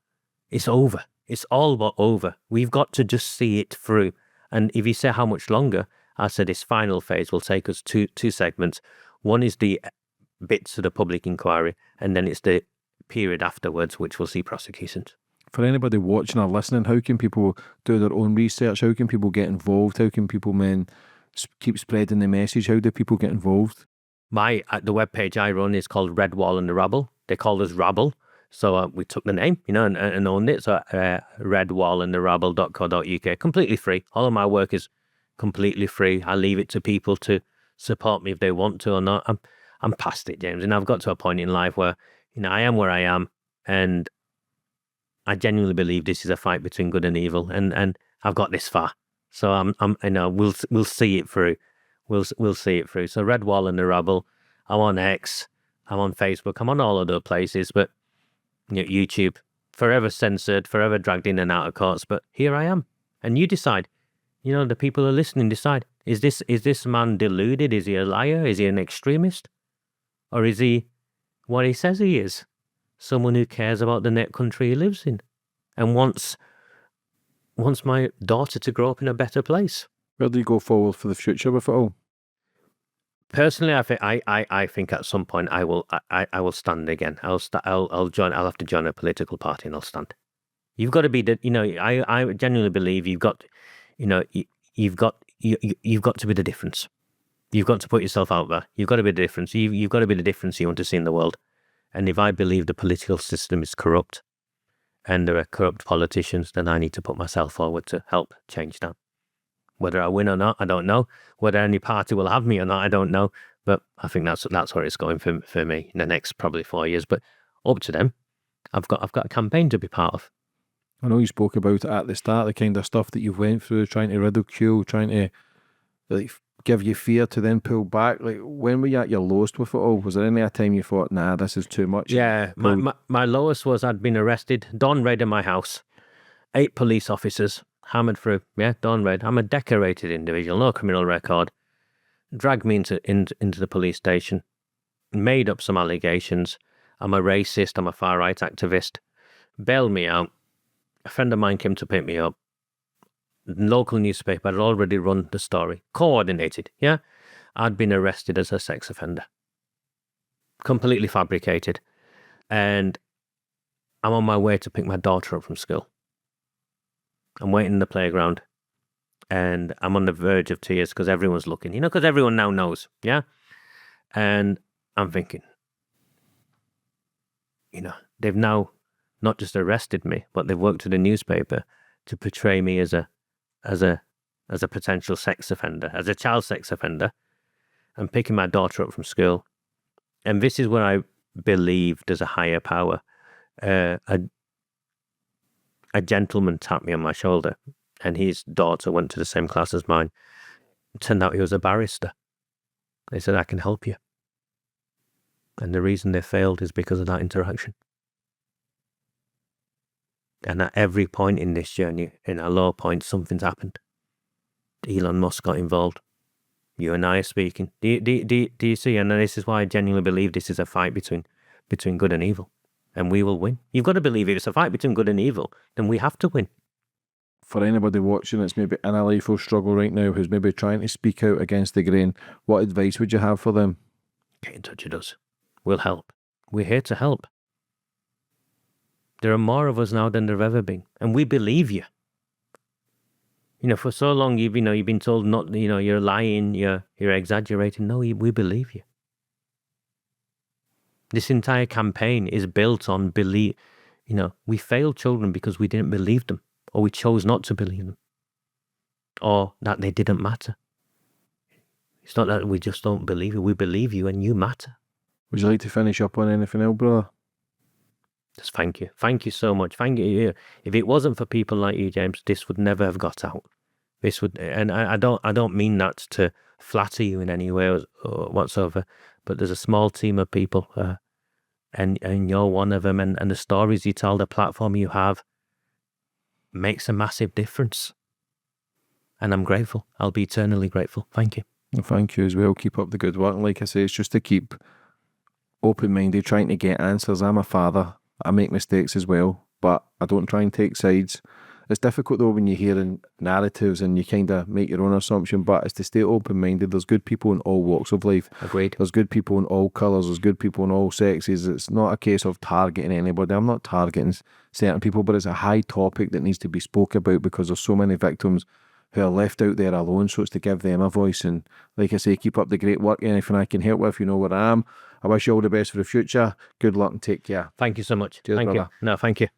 It's over. It's all but over. We've got to just see it through. And if you say how much longer, I said this final phase will take us two segments. One is the bits of the public inquiry, and then it's the period afterwards, which will see prosecutions. For anybody watching or listening, how can people do their own research? How can people get involved? How can people keep spreading the message? How do people get involved? The webpage I run is called Red Wall and the Rabble. They called us Rabble. So we took the name, and owned it. So redwallandtherabble.co.uk, completely free. All of my work is completely free. I leave it to people to support me if they want to or not. I'm past it, James, and I've got to a point in life where I am where I am, and I genuinely believe this is a fight between good and evil, and I've got this far. So we'll see it through. We'll see it through. So Red Wall and the Rabble. I'm on X. I'm on Facebook. I'm on all other places, but YouTube, forever censored, forever dragged in and out of courts. But here I am, and you decide. The people who are listening decide. Is this man deluded? Is he a liar? Is he an extremist? Or is he what he says he is? Someone who cares about the net country he lives in and wants my daughter to grow up in a better place. Where do you go forward for the future with it all? Personally, I think at some point I will stand again. I'll have to join a political party and I'll stand. You've got to be I genuinely believe you've got to be the difference. You've got to put yourself out there. You've got to be the difference. You've got to be the difference you want to see in the world. And if I believe the political system is corrupt and there are corrupt politicians, then I need to put myself forward to help change that. Whether I win or not, I don't know. Whether any party will have me or not, I don't know. But I think that's where it's going for me in the next probably 4 years. But up to them, I've got a campaign to be part of. I know you spoke about it at the start, the kind of stuff that you've went through, trying to ridicule, trying to give you fear to then pull back. Like, when were you at your lowest with it all? Was there any time you thought, nah, this is too much? Yeah, my lowest was I'd been arrested, dawn raid in my house, 8 police officers, hammered through, dawn raid. I'm a decorated individual, no criminal record. Dragged me into the police station, made up some allegations. I'm a racist, I'm a far-right activist. Bailed me out. A friend of mine came to pick me up. Local newspaper had already run the story. Coordinated, I'd been arrested as a sex offender. Completely fabricated. And I'm on my way to pick my daughter up from school. I'm waiting in the playground. And I'm on the verge of tears because everyone's looking, because everyone now knows, And I'm thinking, they've now not just arrested me, but they've worked with the newspaper to portray me as a potential sex offender, as a child sex offender, and picking my daughter up from school. And this is where I believe there's a higher power. A gentleman tapped me on my shoulder, and his daughter went to the same class as mine. It turned out he was a barrister. They said, I can help you. And the reason they failed is because of that interaction. And at every point in this journey, in a low point, something's happened. Elon Musk got involved. You and I are speaking. Do you see? And this is why I genuinely believe this is a fight between good and evil. And we will win. You've got to believe if it's a fight between good and evil, then we have to win. For anybody watching that's maybe in a life struggle right now, who's maybe trying to speak out against the grain, what advice would you have for them? Get in touch with us. We'll help. We're here to help. There are more of us now than there have ever been. And we believe you. For so long you've been told not, you're lying, you're exaggerating. No, we believe you. This entire campaign is built on belief. We failed children because we didn't believe them, or we chose not to believe them, or that they didn't matter. It's not that we just don't believe you. We believe you and you matter. Would you like to finish up on anything else, brother? Just thank you. Thank you so much. Thank you. If it wasn't for people like you, James, this would never have got out. this would, and I don't mean that to flatter you in any way or whatsoever, but there's a small team of people, and you're one of them, and the stories you tell, the platform you have, makes a massive difference. And I'm grateful. I'll be eternally grateful. Thank you. Well, thank you as well. Keep up the good work. And like I say, it's just to keep open-minded, trying to get answers. I'm a father. I make mistakes as well, but I don't try and take sides. It's difficult though when you're hearing narratives and you kind of make your own assumption, but it's to stay open-minded. There's good people in all walks of life. Agreed. There's good people in all colours. There's good people in all sexes. It's not a case of targeting anybody. I'm not targeting certain people, but it's a high topic that needs to be spoke about because there's so many victims who are left out there alone, so it's to give them a voice. And like I say, keep up the great work. Anything I can help with, you know where I am. I wish you all the best for the future. Good luck and take care. Thank you so much. Cheers, thank brother. you. No, thank you.